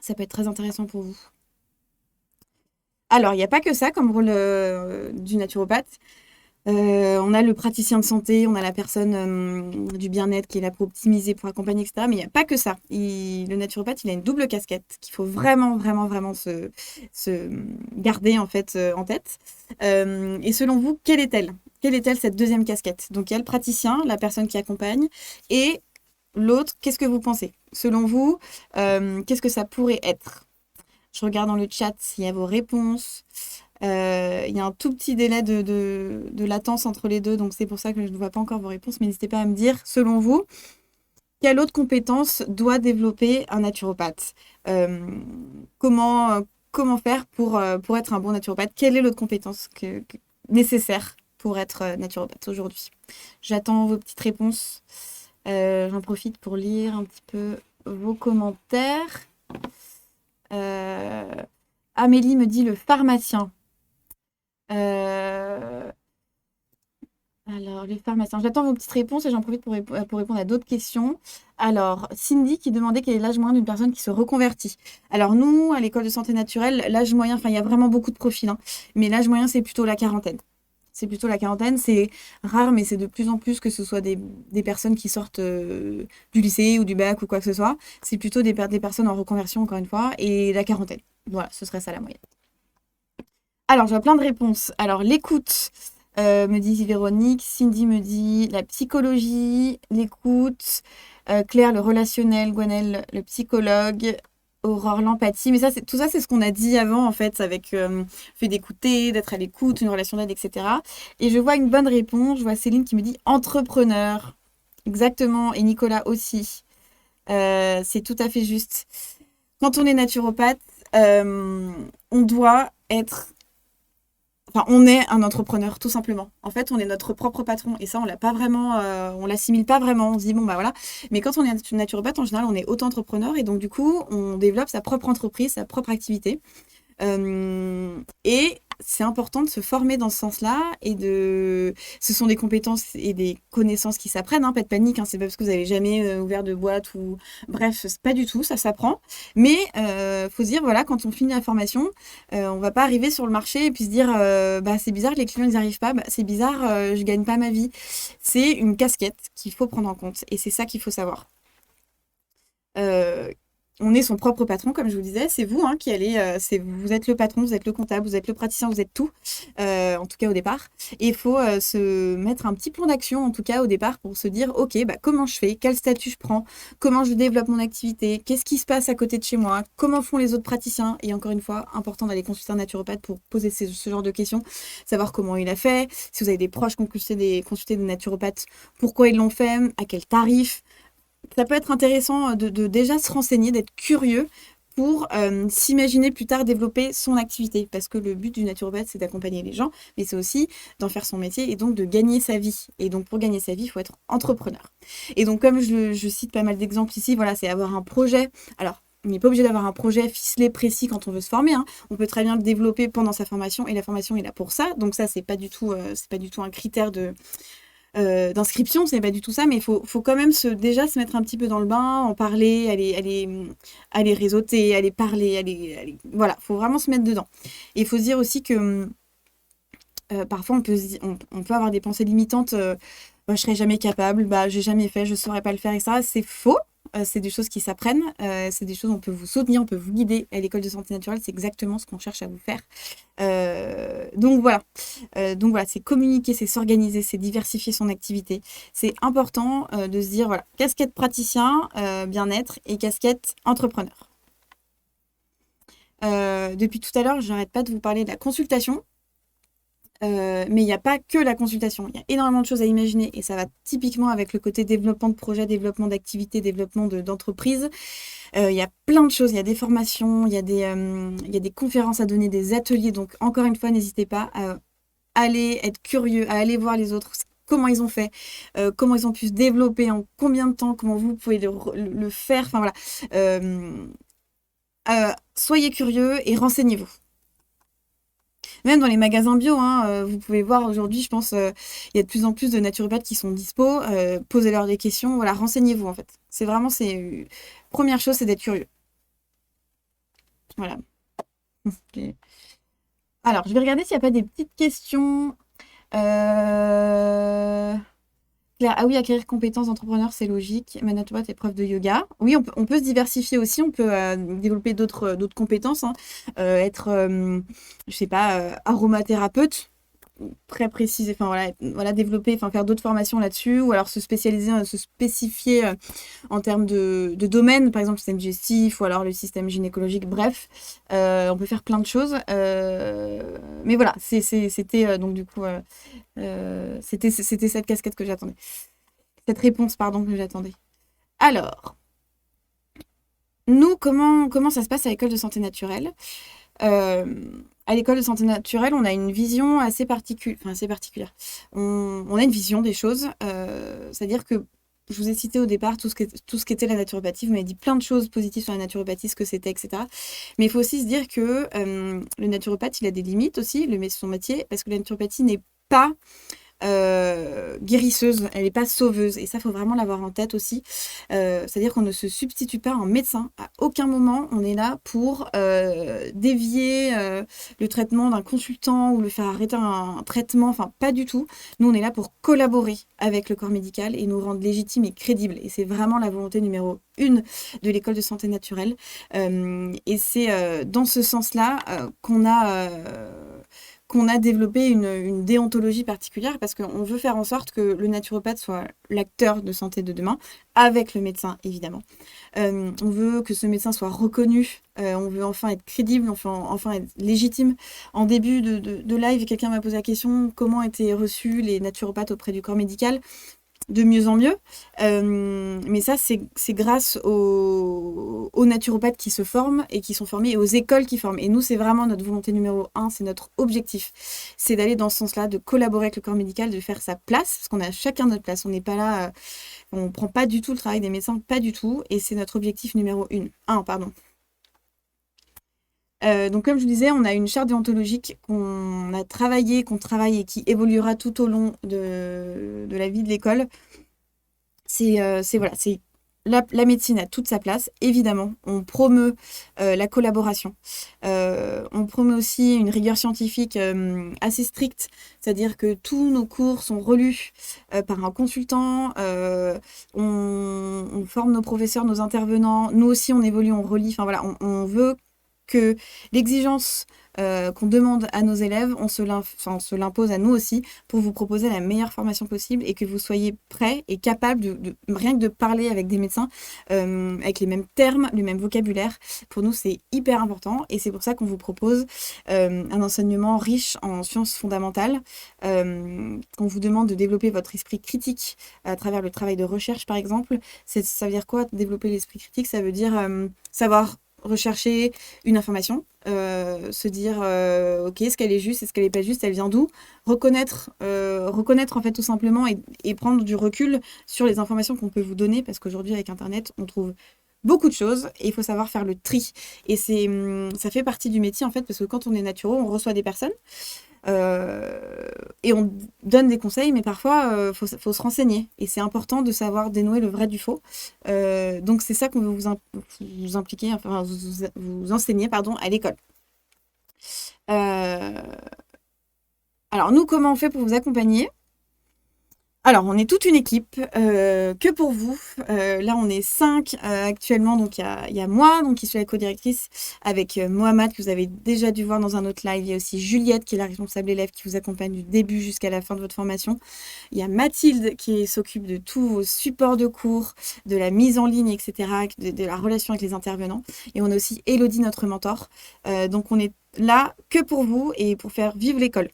Ça peut être très intéressant pour vous. Alors, il n'y a pas que ça comme rôle du naturopathe. On a le praticien de santé, on a la personne du bien-être qui est là pour optimiser, pour accompagner, etc. Mais il n'y a pas que ça. Le naturopathe, il a une double casquette qu'il faut vraiment se garder en fait en tête. Et selon vous, quelle est-elle? Quelle est-elle cette deuxième casquette? Donc, il y a le praticien, la personne qui accompagne, et l'autre, qu'est-ce que vous pensez? Selon vous, qu'est-ce que ça pourrait être? Je regarde dans le chat s'il y a vos réponses. Il y a un tout petit délai de latence entre les deux, donc c'est pour ça que je ne vois pas encore vos réponses. Mais n'hésitez pas à me dire, selon vous, quelle autre compétence doit développer un naturopathe? Comment faire pour être un bon naturopathe? Quelle est l'autre compétence nécessaire pour être naturopathe aujourd'hui? J'attends vos petites réponses. J'en profite pour lire un petit peu vos commentaires. Amélie me dit le pharmacien. Alors, les pharmaciens. J'attends vos petites réponses et j'en profite pour répondre à d'autres questions. Alors, Cindy qui demandait quel est l'âge moyen d'une personne qui se reconvertit. Alors, nous, à l'école de santé naturelle, l'âge moyen, enfin, il y a vraiment beaucoup de profils, hein, mais l'âge moyen, c'est plutôt la quarantaine. C'est plutôt la quarantaine. C'est rare, mais c'est de plus en plus que ce soit des personnes qui sortent du lycée ou du bac ou quoi que ce soit. C'est plutôt des personnes en reconversion, encore une fois, et la quarantaine. Voilà, ce serait ça la moyenne. Alors, je vois plein de réponses. Alors, l'écoute, me dit Véronique. Cindy me dit la psychologie, l'écoute. Claire, le relationnel. Gwenelle, le psychologue. Aurore, l'empathie. Mais ça, tout ça, c'est ce qu'on a dit avant, en fait, avec le fait d'écouter, d'être à l'écoute, une relation d'aide, etc. Et je vois une bonne réponse. Je vois Céline qui me dit entrepreneur. Exactement. Et Nicolas aussi. C'est tout à fait juste. Quand on est naturopathe, on doit être... Enfin, on est un entrepreneur, tout simplement. En fait, on est notre propre patron. Et ça, on l'a pas vraiment, on l'assimile pas vraiment. On se dit, bon, bah voilà. Mais quand on est naturopathe, en général, on est auto-entrepreneur. Et donc, du coup, on développe sa propre entreprise, sa propre activité. Et c'est important de se former dans ce sens-là. Ce sont des compétences et des connaissances qui s'apprennent, hein, pas de panique, hein, c'est pas parce que vous n'avez jamais ouvert de boîte ou... Bref, c'est pas du tout, ça s'apprend. Mais faut se dire, voilà, quand on finit la formation, on va pas arriver sur le marché et puis se dire, bah, c'est bizarre, les clients, ils n'y arrivent pas, bah, c'est bizarre, je gagne pas ma vie. C'est une casquette qu'il faut prendre en compte et c'est ça qu'il faut savoir. on est son propre patron, comme je vous disais. C'est vous qui allez, vous êtes le patron, vous êtes le comptable, vous êtes le praticien, vous êtes tout, en tout cas au départ. Et il faut se mettre un petit plan d'action, en tout cas au départ, pour se dire, ok, bah, comment je fais, quel statut je prends, comment je développe mon activité, qu'est-ce qui se passe à côté de chez moi, comment font les autres praticiens. Et encore une fois, important d'aller consulter un naturopathe pour poser ce genre de questions, savoir comment il a fait, si vous avez des proches, consulter des naturopathes, pourquoi ils l'ont fait, à quel tarif. Ça peut être intéressant de déjà se renseigner, d'être curieux pour s'imaginer plus tard développer son activité. Parce que le but du naturopathe, c'est d'accompagner les gens, mais c'est aussi d'en faire son métier et donc de gagner sa vie. Et donc pour gagner sa vie, il faut être entrepreneur. Et donc comme je cite pas mal d'exemples ici, voilà, c'est avoir un projet. Alors, on n'est pas obligé d'avoir un projet ficelé, précis quand on veut se former. On peut très bien le développer pendant sa formation et la formation est là pour ça. Donc ça, c'est pas du tout un critère d'inscription, ce n'est pas du tout ça, mais il faut quand même déjà se mettre un petit peu dans le bain, en parler, aller réseauter, aller parler, voilà, il faut vraiment se mettre dedans. Et il faut se dire aussi que parfois on peut avoir des pensées limitantes, bah, je serai jamais capable, bah, j'ai jamais fait, je saurais pas le faire, etc. C'est faux. C'est des choses qui s'apprennent, c'est des choses on peut vous soutenir, on peut vous guider. À l'école de santé naturelle, c'est exactement ce qu'on cherche à vous faire. Donc voilà, c'est communiquer, c'est s'organiser, c'est diversifier son activité. C'est important de se dire, voilà, casquette praticien, bien-être et casquette entrepreneur. Depuis tout à l'heure, j'arrête pas de vous parler de la consultation. Mais il n'y a pas que la consultation, il y a énormément de choses à imaginer et ça va typiquement avec le côté développement de projet, développement d'activité, développement d'entreprise. Il y a plein de choses, il y a des formations, il y a des conférences à donner, des ateliers. Donc encore une fois, n'hésitez pas à aller être curieux, à aller voir les autres, comment ils ont fait, comment ils ont pu se développer, en combien de temps, comment vous pouvez le faire. Enfin voilà. Soyez curieux et renseignez-vous. Même dans les magasins bio, vous pouvez voir aujourd'hui, je pense, il y a de plus en plus de naturopathes qui sont dispo. Posez-leur des questions, voilà, renseignez-vous en fait. Première chose, c'est d'être curieux. Voilà. Alors, je vais regarder s'il n'y a pas des petites questions. Claire, ah oui, acquérir compétences d'entrepreneur, c'est logique. Ma naturopathe est prof de yoga. Oui, on peut se diversifier aussi, on peut développer d'autres compétences. Être, je sais pas, aromathérapeute, très précise, enfin voilà, développer, enfin faire d'autres formations là-dessus, ou alors se spécialiser, se spécifier en termes de domaine, par exemple le système digestif, ou alors le système gynécologique, bref, on peut faire plein de choses. Mais voilà, c'était donc du coup, c'était cette casquette que j'attendais. Cette réponse, pardon, que j'attendais. Alors, nous, comment ça se passe à l'école de santé naturelle? À l'école de santé naturelle, on a une vision assez particulière. On a une vision des choses, c'est-à-dire que je vous ai cité au départ tout ce qu'était la naturopathie. Vous m'avez dit plein de choses positives sur la naturopathie, ce que c'était, etc. Mais il faut aussi se dire que le naturopathe, il a des limites aussi, son métier, parce que la naturopathie n'est pas guérisseuse, elle n'est pas sauveuse. Et ça, il faut vraiment l'avoir en tête aussi. C'est-à-dire qu'on ne se substitue pas en médecin. À aucun moment, on est là pour dévier le traitement d'un consultant ou le faire arrêter un traitement. Enfin, pas du tout. Nous, on est là pour collaborer avec le corps médical et nous rendre légitimes et crédibles. Et c'est vraiment la volonté numéro 1 de l'école de santé naturelle. Et c'est dans ce sens-là qu'on a développé une déontologie particulière parce qu'on veut faire en sorte que le naturopathe soit l'acteur de santé de demain, avec le médecin évidemment. On veut que ce médecin soit reconnu, on veut enfin être crédible, enfin être légitime. En début de live, quelqu'un m'a posé la question comment étaient reçus les naturopathes auprès du corps médical. De mieux en mieux. Mais ça, c'est grâce aux naturopathes qui se forment et qui sont formés et aux écoles qui forment. Et nous, c'est vraiment notre volonté numéro 1, c'est notre objectif. C'est d'aller dans ce sens-là, de collaborer avec le corps médical, de faire sa place, parce qu'on a chacun notre place. On n'est pas là, on ne prend pas du tout le travail des médecins, pas du tout. Et c'est notre objectif numéro 1. Pardon. Donc, comme je vous disais, on a une charte déontologique qu'on travaille et qui évoluera tout au long de la vie de l'école. C'est la médecine a toute sa place, évidemment. On promeut la collaboration. On promeut aussi une rigueur scientifique assez stricte, c'est-à-dire que tous nos cours sont relus par un consultant. On forme nos professeurs, nos intervenants. Nous aussi, on évolue, on relit. Enfin voilà, on veut que l'exigence qu'on demande à nos élèves, on se l'impose à nous aussi pour vous proposer la meilleure formation possible et que vous soyez prêts et capables rien que de parler avec des médecins avec les mêmes termes, le même vocabulaire. Pour nous, c'est hyper important et c'est pour ça qu'on vous propose un enseignement riche en sciences fondamentales, qu'on vous demande de développer votre esprit critique à travers le travail de recherche, par exemple. Ça veut dire quoi, développer l'esprit critique? Ça veut dire savoir rechercher une information, se dire ok, est-ce qu'elle est juste, est-ce qu'elle n'est pas juste, elle vient d'où, reconnaître en fait tout simplement et prendre du recul sur les informations qu'on peut vous donner parce qu'aujourd'hui avec Internet on trouve beaucoup de choses et il faut savoir faire le tri et ça fait partie du métier en fait parce que quand on est naturo on reçoit des personnes et on donne des conseils, mais parfois, faut se renseigner. Et c'est important de savoir dénouer le vrai du faux. Donc, c'est ça qu'on veut vous impliquer, enfin, vous enseigner, pardon, à l'école. Alors, nous, comment on fait pour vous accompagner? Alors, on est toute une équipe, que pour vous. Là, on est 5 actuellement. Donc, il y a moi, donc, qui suis la co-directrice, avec Mohamed, que vous avez déjà dû voir dans un autre live. Il y a aussi Juliette, qui est la responsable élève, qui vous accompagne du début jusqu'à la fin de votre formation. Il y a Mathilde, qui s'occupe de tous vos supports de cours, de la mise en ligne, etc., de la relation avec les intervenants. Et on a aussi Elodie, notre mentor. Donc, on est là que pour vous et pour faire vivre l'école.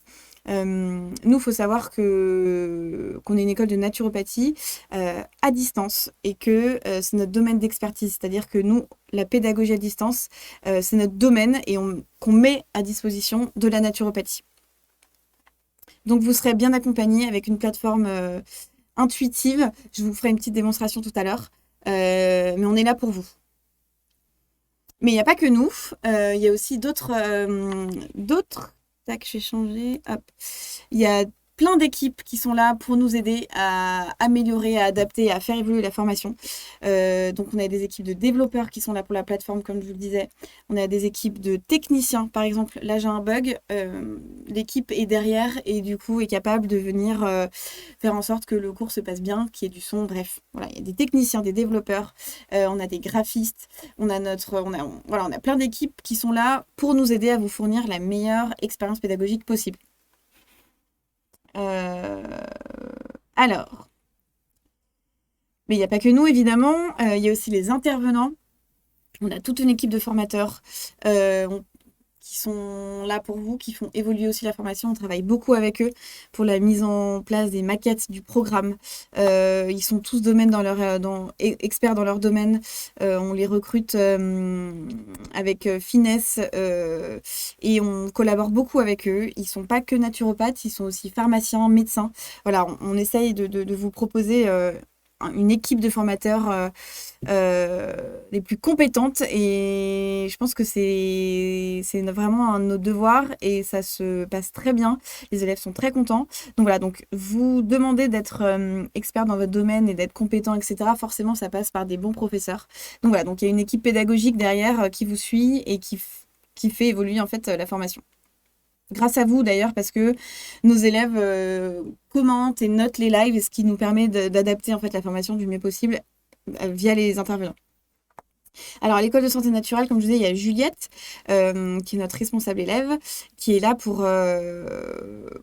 Nous, il faut savoir qu'on est une école de naturopathie à distance et que c'est notre domaine d'expertise. C'est-à-dire que nous, la pédagogie à distance, c'est notre domaine et qu'on met à disposition de la naturopathie. Donc, vous serez bien accompagné avec une plateforme intuitive. Je vous ferai une petite démonstration tout à l'heure. Mais on est là pour vous. Mais il n'y a pas que nous. Il y a aussi d'autres... Tac, je vais changer. Hop. Il y a plein d'équipes qui sont là pour nous aider à améliorer, à adapter, à faire évoluer la formation. Donc, on a des équipes de développeurs qui sont là pour la plateforme, comme je vous le disais. On a des équipes de techniciens. Par exemple, là, j'ai un bug. L'équipe est derrière et du coup est capable de venir faire en sorte que le cours se passe bien, qu'il y ait du son. Bref, voilà, il y a des techniciens, des développeurs. On a des graphistes. On a plein d'équipes qui sont là pour nous aider à vous fournir la meilleure expérience pédagogique possible. Alors, mais il n'y a pas que nous, évidemment. Il y a aussi les intervenants. On a toute une équipe de formateurs qui sont là pour vous, qui font évoluer aussi la formation. On travaille beaucoup avec eux pour la mise en place des maquettes du programme. Ils sont tous experts dans leur domaine. On les recrute avec finesse et on collabore beaucoup avec eux. Ils ne sont pas que naturopathes, ils sont aussi pharmaciens, médecins. Voilà, on essaye de vous proposer une équipe de formateurs les plus compétentes et je pense que c'est vraiment un de nos devoirs et ça se passe très bien. Les élèves sont très contents. Donc voilà, donc vous demandez d'être expert dans votre domaine et d'être compétent, etc. Forcément, ça passe par des bons professeurs. Donc voilà, donc il y a une équipe pédagogique derrière qui vous suit et qui fait évoluer en fait la formation. Grâce à vous d'ailleurs, parce que nos élèves commentent et notent les lives, ce qui nous permet d'adapter en fait la formation du mieux possible via les intervenants. Alors, à l'école de santé naturelle, comme je disais, il y a Juliette, qui est notre responsable élève, qui est là pour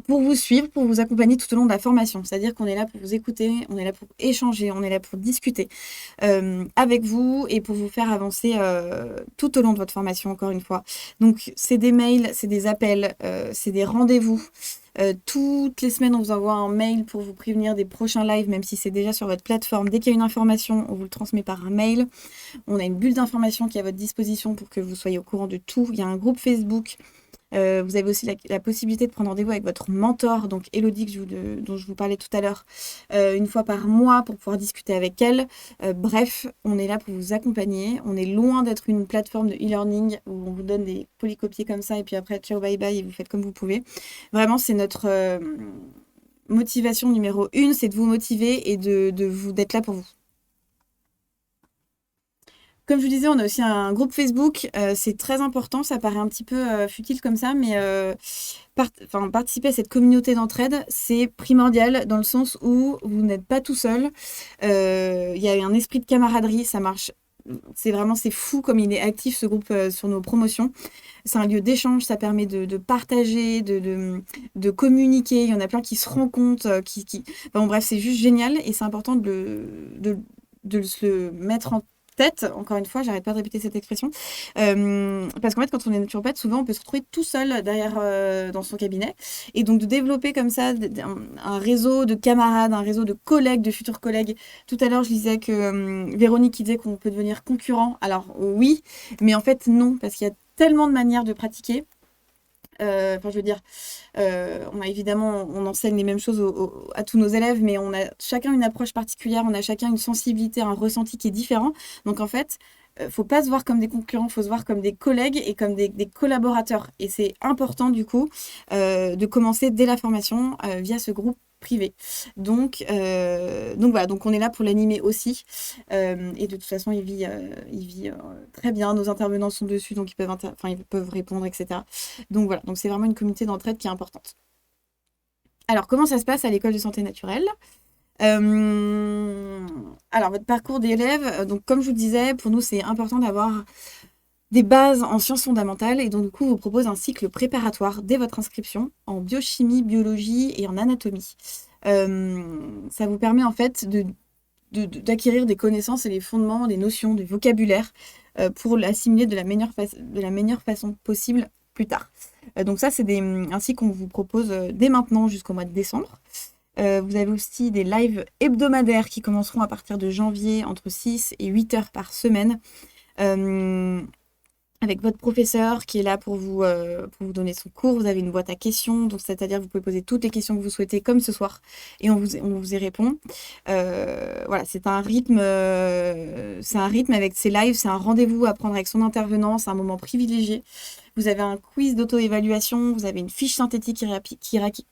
vous suivre, pour vous accompagner tout au long de la formation. C'est-à-dire qu'on est là pour vous écouter, on est là pour échanger, on est là pour discuter avec vous et pour vous faire avancer tout au long de votre formation, encore une fois. Donc, c'est des mails, c'est des appels, c'est des rendez-vous. Toutes les semaines, on vous envoie un mail pour vous prévenir des prochains lives, même si c'est déjà sur votre plateforme. Dès qu'il y a une information, on vous le transmet par un mail. On a une bulle d'information qui est à votre disposition pour que vous soyez au courant de tout. Il y a un groupe Facebook. Vous avez aussi la possibilité de prendre rendez-vous avec votre mentor, donc Elodie, dont je vous parlais tout à l'heure, une fois par mois pour pouvoir discuter avec elle. Bref, on est là pour vous accompagner. On est loin d'être une plateforme de e-learning où on vous donne des polycopiés comme ça et puis après, ciao, bye bye et vous faites comme vous pouvez. Vraiment, c'est notre motivation numéro 1, c'est de vous motiver et d'être là pour vous. Comme je vous disais, on a aussi un groupe Facebook. C'est très important. Ça paraît un petit peu futile comme ça, mais participer à cette communauté d'entraide, c'est primordial dans le sens où vous n'êtes pas tout seul. Il y a un esprit de camaraderie. Ça marche. C'est fou comme il est actif ce groupe sur nos promotions. C'est un lieu d'échange, ça permet de partager, de communiquer. Il y en a plein qui se rencontrent, Enfin, bon, bref, c'est juste génial et c'est important de se le mettre en tête. Encore une fois, j'arrête pas de répéter cette expression. Parce qu'en fait, quand on est naturopathe, souvent, on peut se retrouver tout seul derrière dans son cabinet. Et donc, de développer comme ça un réseau de camarades, un réseau de collègues, de futurs collègues. Tout à l'heure, je disais que Véronique qui disait qu'on peut devenir concurrent. Alors, oui, mais en fait, non, parce qu'il y a tellement de manières de pratiquer. Enfin, je veux dire, on enseigne les mêmes choses à tous nos élèves, mais on a chacun une approche particulière, on a chacun une sensibilité, un ressenti qui est différent. Donc, en fait, faut pas se voir comme des concurrents, faut se voir comme des collègues et comme des collaborateurs. Et c'est important, du coup, de commencer dès la formation via ce groupe privé. Donc voilà, donc on est là pour l'animer aussi. Et de toute façon, il vit très bien. Nos intervenants sont dessus, donc ils peuvent répondre, etc. Donc voilà, donc c'est vraiment une communauté d'entraide qui est importante. Alors, comment ça se passe à l'école de santé naturelle? Alors, votre parcours d'élève, donc comme je vous disais, pour nous, c'est important d'avoir des bases en sciences fondamentales et donc du coup, on vous propose un cycle préparatoire dès votre inscription en biochimie, biologie et en anatomie. Ça vous permet en fait d'acquérir des connaissances et les fondements, des notions, du vocabulaire pour l'assimiler de la meilleure façon possible plus tard. Donc ça, c'est un cycle qu'on vous propose dès maintenant jusqu'au mois de décembre. Vous avez aussi des lives hebdomadaires qui commenceront à partir de janvier entre 6 et 8 heures par semaine. Avec votre professeur qui est là pour vous donner son cours. Vous avez une boîte à questions, donc c'est-à-dire que vous pouvez poser toutes les questions que vous souhaitez, comme ce soir, et on vous y répond. Voilà, c'est un rythme avec ces lives, c'est un rendez-vous à prendre avec son intervenant, c'est un moment privilégié. Vous avez un quiz d'auto-évaluation, vous avez une fiche synthétique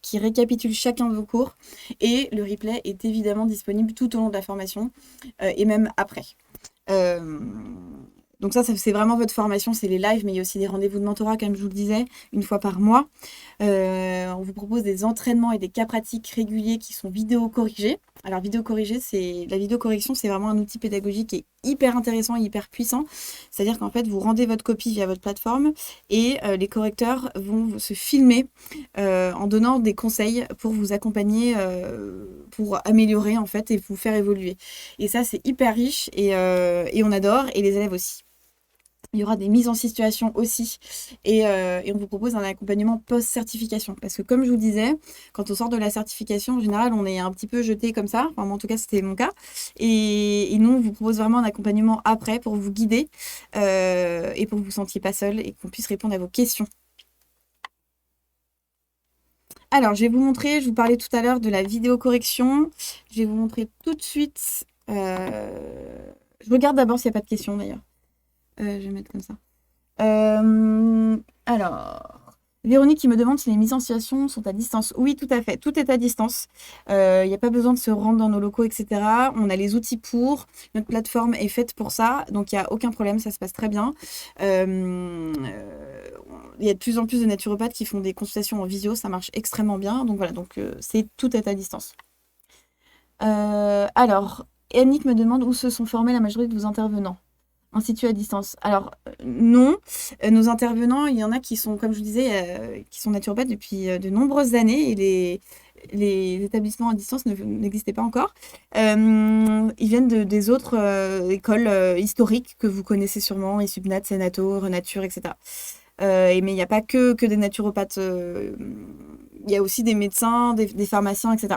qui récapitule chacun de vos cours, et le replay est évidemment disponible tout au long de la formation, et même après. Donc ça, c'est vraiment votre formation, c'est les lives, mais il y a aussi des rendez-vous de mentorat, comme je vous le disais, une fois par mois. On vous propose des entraînements et des cas pratiques réguliers qui sont vidéo corrigés. Alors, la vidéo correction, c'est vraiment un outil pédagogique qui est hyper intéressant et hyper puissant. C'est-à-dire qu'en fait, vous rendez votre copie via votre plateforme et les correcteurs vont se filmer en donnant des conseils pour vous accompagner, pour améliorer en fait et vous faire évoluer. Et ça, c'est hyper riche et on adore, et les élèves aussi. Il y aura des mises en situation aussi et on vous propose un accompagnement post-certification. Parce que comme je vous disais, quand on sort de la certification, en général, on est un petit peu jeté comme ça. Enfin, moi, en tout cas, c'était mon cas. Et nous, on vous propose vraiment un accompagnement après pour vous guider et pour que vous ne vous sentiez pas seul et qu'on puisse répondre à vos questions. Alors, je vais vous montrer, je vous parlais tout à l'heure de la vidéo correction. Je vais vous montrer tout de suite. Je regarde d'abord s'il n'y a pas de questions d'ailleurs. Je vais mettre comme ça. Alors, Véronique qui me demande si les mises en situation sont à distance. Oui, tout à fait. Tout est à distance. Il n'y a pas besoin de se rendre dans nos locaux, etc. On a les outils pour. Notre plateforme est faite pour ça. Donc, il n'y a aucun problème. Ça se passe très bien. Il y a de plus en plus de naturopathes qui font des consultations en visio. Ça marche extrêmement bien. Donc, voilà. Donc, tout est à distance. Alors, Annick me demande où se sont formés la majorité de vos intervenants. Institut à distance. Alors, non. Nos intervenants, il y en a qui sont, comme je vous disais, qui sont naturopathes depuis de nombreuses années et les établissements à distance n'existaient pas encore. Ils viennent des autres écoles historiques que vous connaissez sûrement, Isubnat, Senato, Renature, etc. Mais il n'y a pas que des naturopathes. Il y a aussi des médecins, des pharmaciens, etc.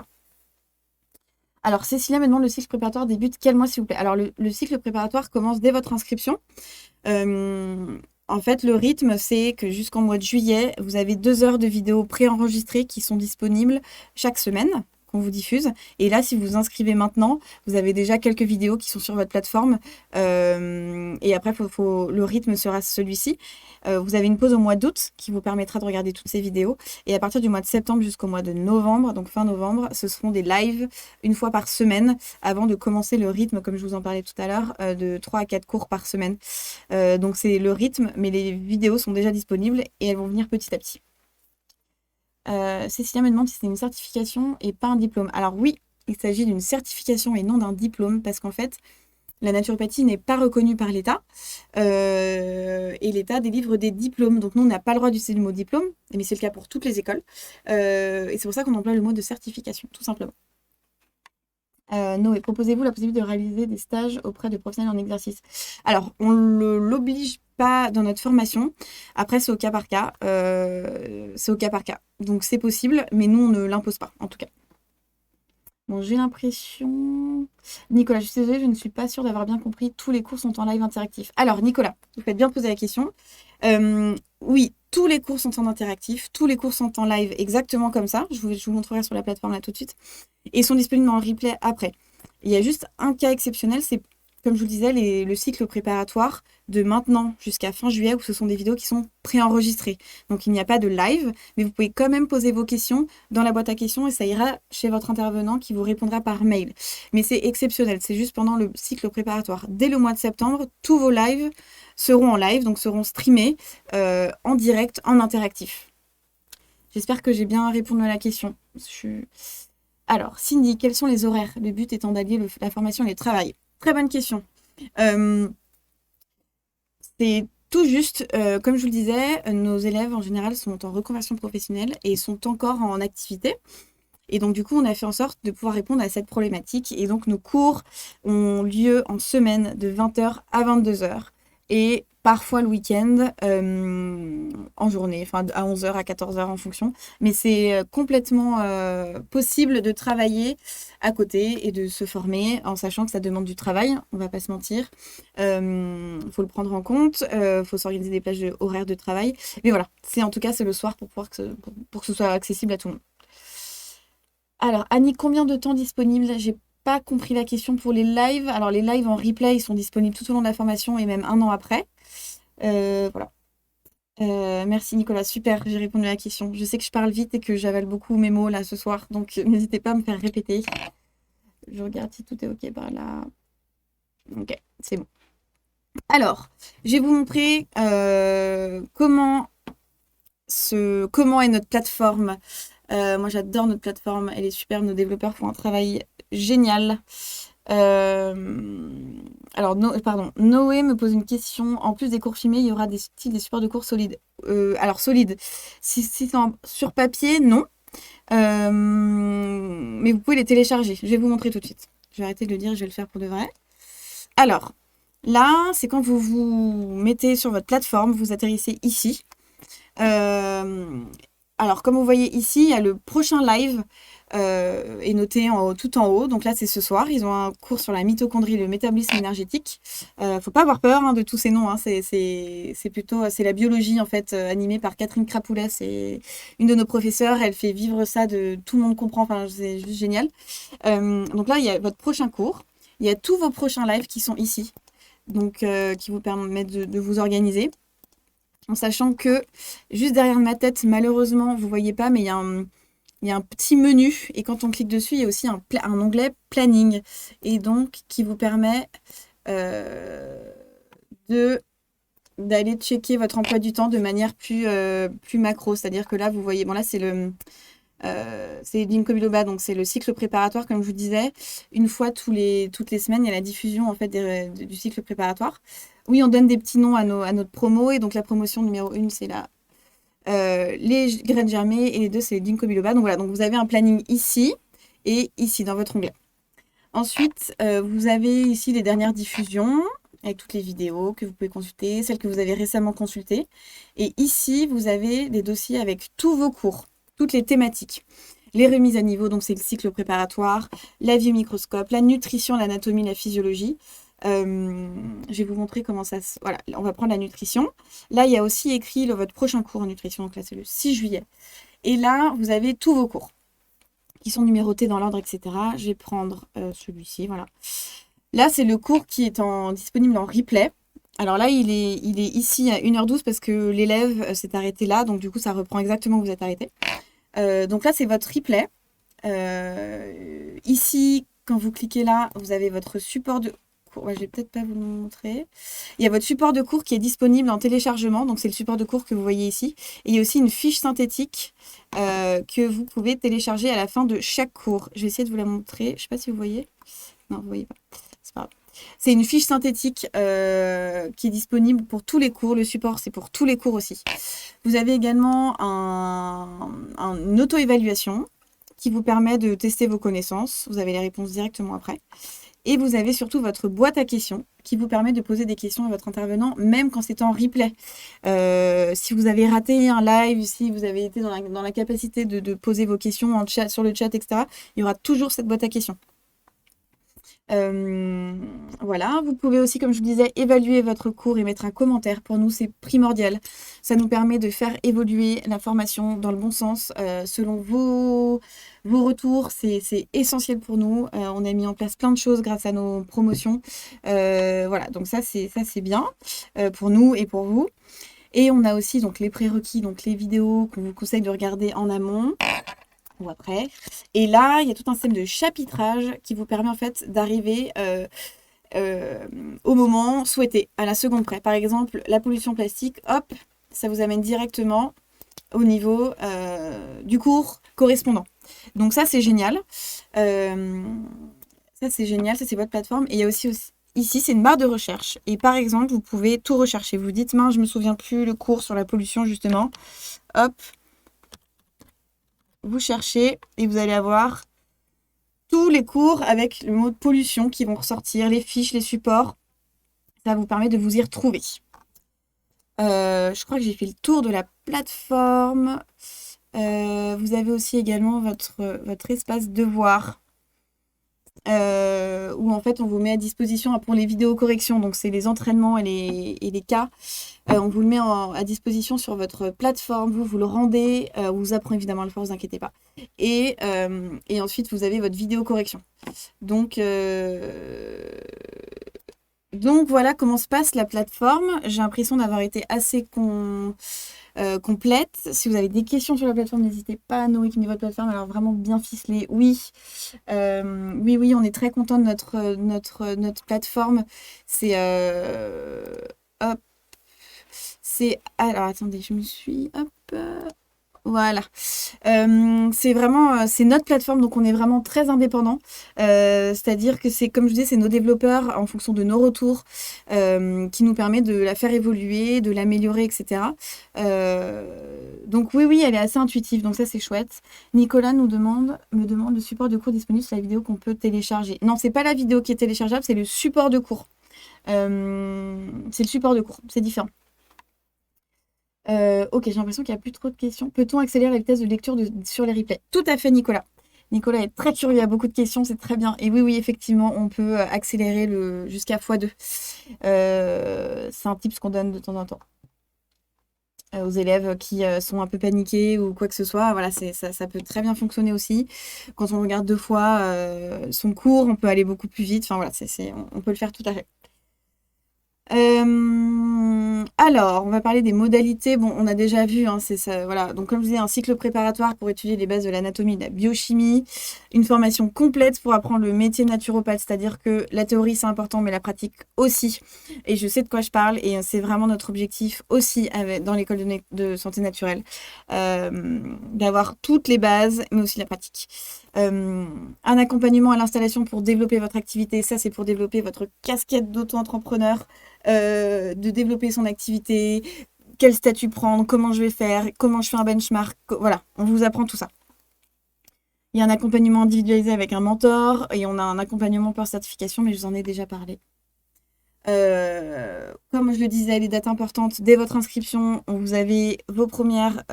Alors, Cécilia me demande, le cycle préparatoire débute quel mois, s'il vous plaît? Alors, le cycle préparatoire commence dès votre inscription. En fait, le rythme, c'est que jusqu'en mois de juillet, vous avez 2 heures de vidéos préenregistrées qui sont disponibles chaque semaine, qu'on vous diffuse. Et là, si vous vous inscrivez maintenant, vous avez déjà quelques vidéos qui sont sur votre plateforme. Et après, le rythme sera celui-ci. Vous avez une pause au mois d'août qui vous permettra de regarder toutes ces vidéos. Et à partir du mois de septembre jusqu'au mois de novembre, donc fin novembre, ce seront des lives une fois par semaine avant de commencer le rythme, comme je vous en parlais tout à l'heure, de 3 à 4 cours par semaine. Donc c'est le rythme, mais les vidéos sont déjà disponibles et elles vont venir petit à petit. Cécilia me demande si c'est une certification et pas un diplôme. Alors oui, il s'agit d'une certification et non d'un diplôme parce qu'en fait, la naturopathie n'est pas reconnue par l'État et l'État délivre des diplômes. Donc nous, on n'a pas le droit d'utiliser le mot diplôme, mais c'est le cas pour toutes les écoles. Et c'est pour ça qu'on emploie le mot de certification, tout simplement. Noé, proposez-vous la possibilité de réaliser des stages auprès de professionnels en exercice? Alors, on ne l'oblige pas dans notre formation. Après, c'est au cas par cas. Donc, c'est possible, mais nous, on ne l'impose pas, en tout cas. Bon, j'ai l'impression... Nicolas, je suis désolée, je ne suis pas sûre d'avoir bien compris. Tous les cours sont en live interactif. Alors, Nicolas, vous faites bien poser la question. Oui, tous les cours sont en interactif. Tous les cours sont en live exactement comme ça. Je vous montrerai sur la plateforme là tout de suite. Et ils sont disponibles en replay après. Il y a juste un cas exceptionnel, c'est, comme je vous le disais, le cycle préparatoire de maintenant jusqu'à fin juillet, où ce sont des vidéos qui sont préenregistrées. Donc, il n'y a pas de live, mais vous pouvez quand même poser vos questions dans la boîte à questions et ça ira chez votre intervenant qui vous répondra par mail. Mais c'est exceptionnel, c'est juste pendant le cycle préparatoire. Dès le mois de septembre, tous vos lives seront en live, donc seront streamés en direct, en interactif. J'espère que j'ai bien répondu à la question. Alors, Cindy, quels sont les horaires? Le but étant d'allier la formation et le travail. Très bonne question. C'est tout juste, comme je vous le disais, nos élèves en général sont en reconversion professionnelle et sont encore en activité. Et donc, du coup, on a fait en sorte de pouvoir répondre à cette problématique. Et donc, nos cours ont lieu en semaine de 20h à 22h. Et parfois le week-end, en journée, enfin à 11h, à 14h en fonction. Mais c'est complètement possible de travailler à côté et de se former en sachant que ça demande du travail, on va pas se mentir. Faut le prendre en compte, faut s'organiser des plages horaires de travail. Mais voilà, en tout cas, c'est le soir pour que ce soit accessible à tout le monde. Alors, Annie, combien de temps disponible? J'ai pas compris la question pour les lives. Alors, les lives en replay, ils sont disponibles tout au long de la formation et même un an après. Voilà. Merci Nicolas, super, j'ai répondu à la question. Je sais que je parle vite et que j'avale beaucoup mes mots là ce soir, donc n'hésitez pas à me faire répéter. Je regarde si tout est ok par là. Ok, c'est bon. Alors, je vais vous montrer comment est notre plateforme. Moi, j'adore notre plateforme, elle est super. Nos développeurs font un travail génial. Alors, Noé me pose une question. En plus des cours filmés, il y aura des supports de cours solides. Alors, solides, si c'est sur papier, non. Mais vous pouvez les télécharger. Je vais vous montrer tout de suite. Je vais arrêter de le dire, je vais le faire pour de vrai. Alors, là, c'est quand vous vous mettez sur votre plateforme, vous atterrissez ici. Alors, comme vous voyez ici, il y a le prochain live est noté tout en haut. Donc là, c'est ce soir. Ils ont un cours sur la mitochondrie et le métabolisme énergétique. Faut pas avoir peur de tous ces noms. Hein. C'est plutôt la biologie en fait animée par Catherine Crapoulet. C'est une de nos professeurs. Elle fait vivre ça tout le monde comprend. Enfin, c'est juste génial. Donc là, il y a votre prochain cours. Il y a tous vos prochains lives qui sont ici. Donc, qui vous permettent de vous organiser. En sachant que juste derrière ma tête, malheureusement, vous ne voyez pas, mais il y a un petit menu. Et quand on clique dessus, il y a aussi un onglet planning. Et donc, qui vous permet d'aller checker votre emploi du temps de manière plus macro. C'est-à-dire que là, vous voyez, bon là, c'est Ginkgo biloba, donc c'est le cycle préparatoire, comme je vous disais. Une fois toutes les semaines, il y a la diffusion en fait du cycle préparatoire. Oui, on donne des petits noms à notre promo. Et donc, la promotion numéro 1, c'est les graines germées. Et les 2, c'est les Ginkgo biloba. Donc, voilà. Donc, vous avez un planning ici et ici, dans votre onglet. Ensuite, vous avez ici les dernières diffusions avec toutes les vidéos que vous pouvez consulter, celles que vous avez récemment consultées. Et ici, vous avez des dossiers avec tous vos cours, toutes les thématiques. Les remises à niveau, donc c'est le cycle préparatoire, la vie au microscope, la nutrition, l'anatomie, la physiologie. Je vais vous montrer comment ça se... Voilà, on va prendre la nutrition. Là, il y a aussi écrit votre prochain cours en nutrition. Donc là, c'est le 6 juillet. Et là, vous avez tous vos cours qui sont numérotés dans l'ordre, etc. Je vais prendre celui-ci, voilà. Là, c'est le cours qui est disponible en replay. Alors là, il est ici à 1h12 parce que l'élève s'est arrêté là, donc du coup, ça reprend exactement où vous êtes arrêté. Donc là, c'est votre replay. Ici, quand vous cliquez là, vous avez votre support de cours. Ouais, je vais peut-être pas vous le montrer. Il y a votre support de cours qui est disponible en téléchargement. Donc, c'est le support de cours que vous voyez ici. Et il y a aussi une fiche synthétique que vous pouvez télécharger à la fin de chaque cours. Je vais essayer de vous la montrer. Je ne sais pas si vous voyez. Non, vous ne voyez pas. C'est pas grave. C'est une fiche synthétique qui est disponible pour tous les cours. Le support, c'est pour tous les cours aussi. Vous avez également une auto-évaluation qui vous permet de tester vos connaissances. Vous avez les réponses directement après. Et vous avez surtout votre boîte à questions qui vous permet de poser des questions à votre intervenant, même quand c'est en replay. Si vous avez raté un live, si vous avez été dans la capacité de poser vos questions en chat, sur le chat, etc., il y aura toujours cette boîte à questions. Voilà, vous pouvez aussi, comme je vous disais, évaluer votre cours et mettre un commentaire. Pour nous, c'est primordial. Ça nous permet de faire évoluer la formation dans le bon sens. Selon vos retours, c'est essentiel pour nous. On a mis en place plein de choses grâce à nos promotions. Voilà, donc ça c'est bien pour nous et pour vous. Et on a aussi donc les prérequis, donc les vidéos qu'on vous conseille de regarder en amont ou après. Et là, il y a tout un système de chapitrage qui vous permet en fait d'arriver au moment souhaité, à la seconde près. Par exemple, la pollution plastique, hop, ça vous amène directement au niveau du cours correspondant. Donc ça, c'est génial. Ça, c'est génial. Ça, c'est votre plateforme. Et il y a aussi ici, c'est une barre de recherche. Et par exemple, vous pouvez tout rechercher. Vous dites, mince, je me souviens plus le cours sur la pollution, justement. Hop. Vous cherchez et vous allez avoir tous les cours avec le mot pollution qui vont ressortir, les fiches, les supports. Ça vous permet de vous y retrouver. Je crois que j'ai fait le tour de la plateforme. Vous avez aussi également votre espace devoir. Où en fait on vous met à disposition pour les vidéos corrections, donc c'est les entraînements et les cas. On vous le met à disposition sur votre plateforme, vous le rendez, on vous apprend évidemment à le faire, ne vous inquiétez pas. Et ensuite vous avez votre vidéo correction. Donc voilà comment se passe la plateforme. J'ai l'impression d'avoir été assez complète. Si vous avez des questions sur la plateforme, n'hésitez pas à nous équiper votre plateforme. Alors vraiment bien ficelée, oui. Oui, on est très content de notre plateforme. C'est hop. Alors attendez, je me suis hop. Voilà. C'est vraiment c'est notre plateforme, donc on est vraiment très indépendant. C'est-à-dire que c'est, comme je disais, c'est nos développeurs en fonction de nos retours qui nous permet de la faire évoluer, de l'améliorer, etc. Donc oui, elle est assez intuitive, donc ça c'est chouette. Nicolas me demande le support de cours disponible sur la vidéo qu'on peut télécharger. Non, c'est pas la vidéo qui est téléchargeable, c'est le support de cours. C'est le support de cours, c'est différent. Ok, j'ai l'impression qu'il n'y a plus trop de questions. Peut-on accélérer la vitesse de lecture sur les replays? Tout à fait, Nicolas. Nicolas est très curieux, il y a beaucoup de questions, c'est très bien. Et oui, effectivement, on peut accélérer jusqu'à x2. C'est un tips qu'on donne de temps en temps aux élèves qui sont un peu paniqués ou quoi que ce soit. Voilà, ça peut très bien fonctionner aussi. Quand on regarde 2 fois son cours, on peut aller beaucoup plus vite. Enfin voilà, on peut le faire tout à fait. Alors, on va parler des modalités. Bon, on a déjà vu, hein, c'est ça, voilà. Donc, comme je disais, un cycle préparatoire pour étudier les bases de l'anatomie et de la biochimie, une formation complète pour apprendre le métier de naturopathe, c'est-à-dire que la théorie c'est important, mais la pratique aussi. Et je sais de quoi je parle, et c'est vraiment notre objectif aussi dans l'école de santé naturelle, d'avoir toutes les bases, mais aussi la pratique. Un accompagnement à l'installation pour développer votre activité, ça c'est pour développer votre casquette d'auto-entrepreneur, de développer son activité, quel statut prendre, comment je vais faire, comment je fais un benchmark, voilà, on vous apprend tout ça. Il y a un accompagnement individualisé avec un mentor et on a un accompagnement par certification, mais je vous en ai déjà parlé. Comme je le disais, les dates importantes, dès votre inscription, vous avez vos premières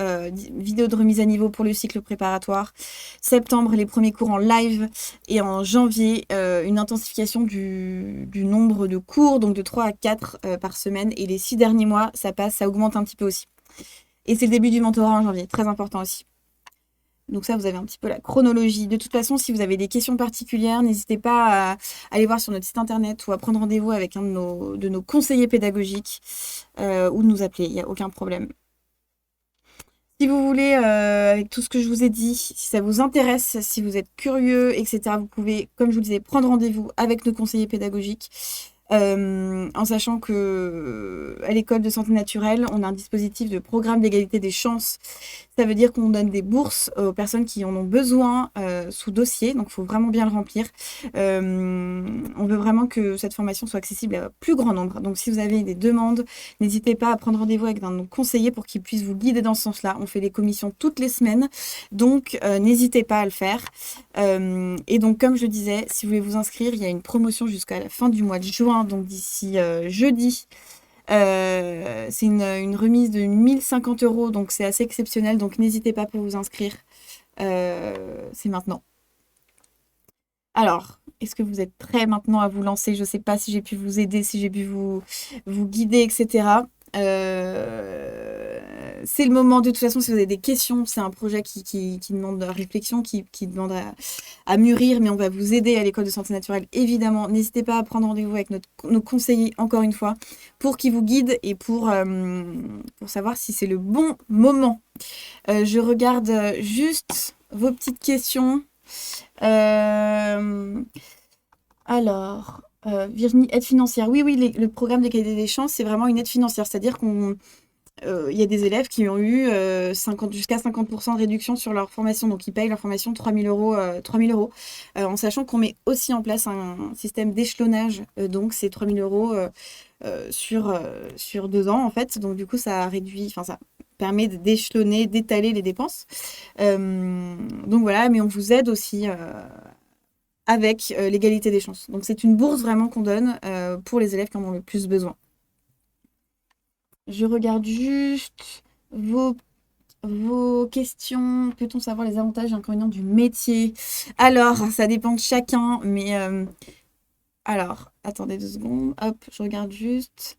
vidéos de remise à niveau pour le cycle préparatoire. Septembre, les premiers cours en live. Et en janvier, une intensification du nombre de cours, donc de 3 à 4 par semaine. Et les 6 derniers mois, ça augmente un petit peu aussi. Et c'est le début du mentorat en janvier, très important aussi. Donc ça, vous avez un petit peu la chronologie. De toute façon, si vous avez des questions particulières, n'hésitez pas à aller voir sur notre site internet ou à prendre rendez-vous avec un de nos conseillers pédagogiques ou de nous appeler, il n'y a aucun problème. Si vous voulez, avec tout ce que je vous ai dit, si ça vous intéresse, si vous êtes curieux, etc., vous pouvez, comme je vous le disais, prendre rendez-vous avec nos conseillers pédagogiques. En sachant que à l'école de santé naturelle, on a un dispositif de programme d'égalité des chances. Ça veut dire qu'on donne des bourses aux personnes qui en ont besoin sous dossier, donc il faut vraiment bien le remplir. On veut vraiment que cette formation soit accessible à un plus grand nombre. Donc si vous avez des demandes, n'hésitez pas à prendre rendez-vous avec un de nos conseillers pour qu'il puisse vous guider dans ce sens-là. On fait des commissions toutes les semaines, donc n'hésitez pas à le faire. Et donc comme je le disais, si vous voulez vous inscrire, il y a une promotion jusqu'à la fin du mois de juin, donc d'ici jeudi. C'est une remise de 1050 €, donc c'est assez exceptionnel, donc n'hésitez pas pour vous inscrire. C'est maintenant. Alors, est-ce que vous êtes prêts maintenant à vous lancer? Je ne sais pas si j'ai pu vous aider, si j'ai pu vous guider, etc. C'est le moment. De toute façon, si vous avez des questions, c'est un projet qui demande de la réflexion, qui demande à mûrir, mais on va vous aider à l'école de santé naturelle, évidemment. N'hésitez pas à prendre rendez-vous avec nos conseillers, encore une fois, pour qu'ils vous guident et pour savoir si c'est le bon moment. Je regarde juste vos petites questions. Alors, Virginie, aide financière. Oui, le programme d'égalité des chances, c'est vraiment une aide financière. C'est-à-dire qu'il y a des élèves qui ont eu jusqu'à 50% de réduction sur leur formation. Donc, ils payent leur formation 3 000 €, en sachant qu'on met aussi en place un système d'échelonnage. Donc, c'est 3 000 € sur 2 ans, en fait. Donc, du coup, ça permet d'échelonner, d'étaler les dépenses. Donc, voilà, mais on vous aide aussi avec l'égalité des chances. Donc, c'est une bourse vraiment qu'on donne pour les élèves qui en ont le plus besoin. Je regarde juste vos questions. Peut-on savoir les avantages et inconvénients du métier? Alors, ça dépend de chacun, mais alors, attendez 2 secondes. Hop, je regarde juste.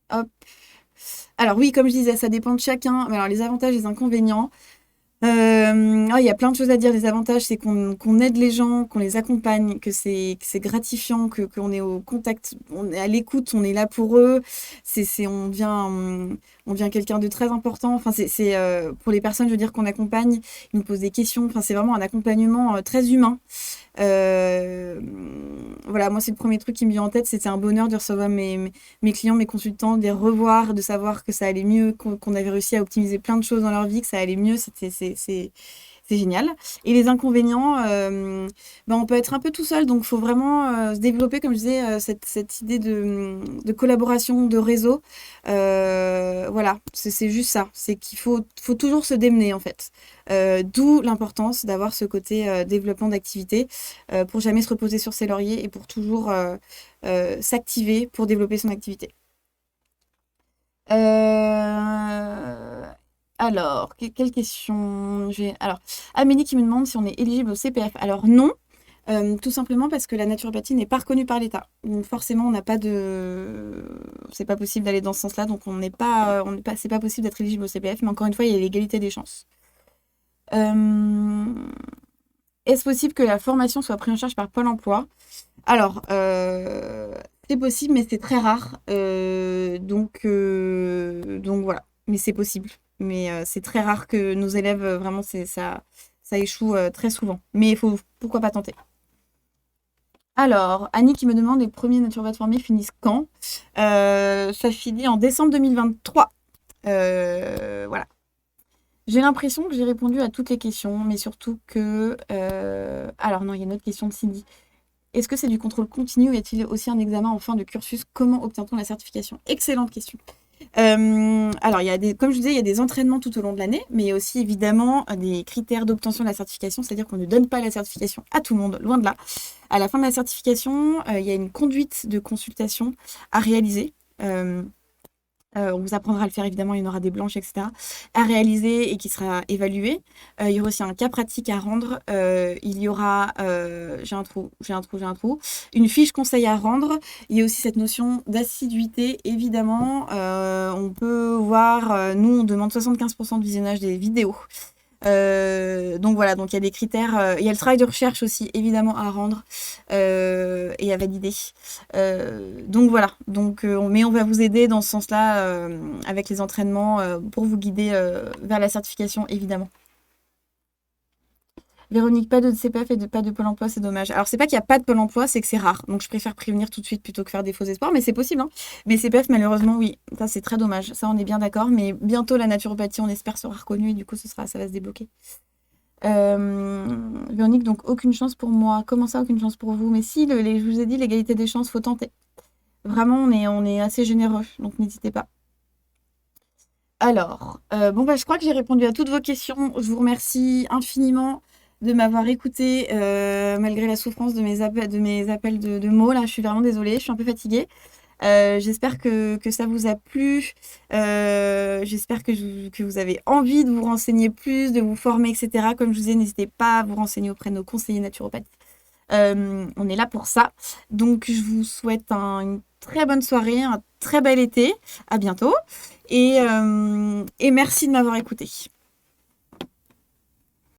Hop. Alors oui, comme je disais, ça dépend de chacun. Mais alors, les avantages et les inconvénients. Il y a plein de choses à dire. Les avantages, c'est qu'on aide les gens, qu'on les accompagne, que c'est gratifiant, qu'on est au contact, on est à l'écoute, on est là pour eux. On devient quelqu'un de très important. Enfin, pour les personnes, je veux dire, qu'on accompagne, ils nous posent des questions. Enfin, c'est vraiment un accompagnement très humain. Voilà, moi, c'est le premier truc qui me vient en tête. C'était un bonheur de recevoir mes clients, mes consultants, de les revoir, de savoir que ça allait mieux, qu'on avait réussi à optimiser plein de choses dans leur vie, que ça allait mieux. C'est génial. Et les inconvénients, on peut être un peu tout seul, donc il faut vraiment se développer, comme je disais, cette idée de collaboration, de réseau. Voilà, c'est juste ça. C'est qu'il faut toujours se démener, en fait. D'où l'importance d'avoir ce côté développement d'activité pour jamais se reposer sur ses lauriers et pour toujours s'activer pour développer son activité. Alors, quelle question j'ai? Alors, Amélie qui me demande si on est éligible au CPF. Alors non, tout simplement parce que la naturopathie n'est pas reconnue par l'État. Donc forcément, on n'a pas de... C'est pas possible d'aller dans ce sens-là, donc c'est pas possible d'être éligible au CPF, mais encore une fois, il y a l'égalité des chances. Est-ce possible que la formation soit prise en charge par Pôle emploi? Alors, c'est possible, mais c'est très rare. Donc voilà. Mais c'est possible. Mais c'est très rare que nos élèves, vraiment, ça échoue très souvent. Mais pourquoi pas tenter? Alors, Annie qui me demande les premiers naturopathes formés finissent quand? Ça finit en décembre 2023. Voilà. J'ai l'impression que j'ai répondu à toutes les questions, mais surtout que... Alors non, il y a une autre question de Cindy. Est-ce que c'est du contrôle continu ou y a-t-il aussi un examen en fin de cursus? Comment obtient-on la certification? Excellente question. Alors, comme je disais, il y a des entraînements tout au long de l'année, mais il y a aussi évidemment des critères d'obtention de la certification, c'est-à-dire qu'on ne donne pas la certification à tout le monde, loin de là. À la fin de la certification, il y a une conduite de consultation à réaliser. On vous apprendra à le faire, évidemment, il y en aura des blanches, etc. à réaliser et qui sera évalué. Il y aura aussi un cas pratique à rendre. Il y aura, j'ai un trou, une fiche conseil à rendre. Il y a aussi cette notion d'assiduité, évidemment. On peut voir, nous, on demande 75% de visionnage des vidéos. Donc voilà, donc il y a des critères, il y a le travail de recherche aussi évidemment à rendre et à valider. Donc voilà, mais on va vous aider dans ce sens-là avec les entraînements pour vous guider vers la certification évidemment. Véronique, pas de CPF et pas de Pôle emploi, c'est dommage. Alors, c'est pas qu'il n'y a pas de Pôle emploi, c'est que c'est rare. Donc, je préfère prévenir tout de suite plutôt que faire des faux espoirs, mais c'est possible, hein. Mais CPF, malheureusement, oui, ça c'est très dommage. Ça, on est bien d'accord. Mais bientôt, la naturopathie, on espère, sera reconnue et du coup, ça va se débloquer. Véronique, donc aucune chance pour moi. Comment ça, aucune chance pour vous? Mais si, je vous ai dit, l'égalité des chances, faut tenter. Vraiment, on est assez généreux, donc n'hésitez pas. Alors, bon, bah, je crois que j'ai répondu à toutes vos questions. Je vous remercie infiniment de m'avoir écouté malgré la souffrance de mes appels de mots. Là, je suis vraiment désolée, je suis un peu fatiguée. J'espère que ça vous a plu. J'espère que vous avez envie de vous renseigner plus, de vous former, etc. Comme je vous disais, n'hésitez pas à vous renseigner auprès de nos conseillers naturopathes. On est là pour ça. Donc, je vous souhaite une très bonne soirée, un très bel été. À bientôt. Et merci de m'avoir écouté.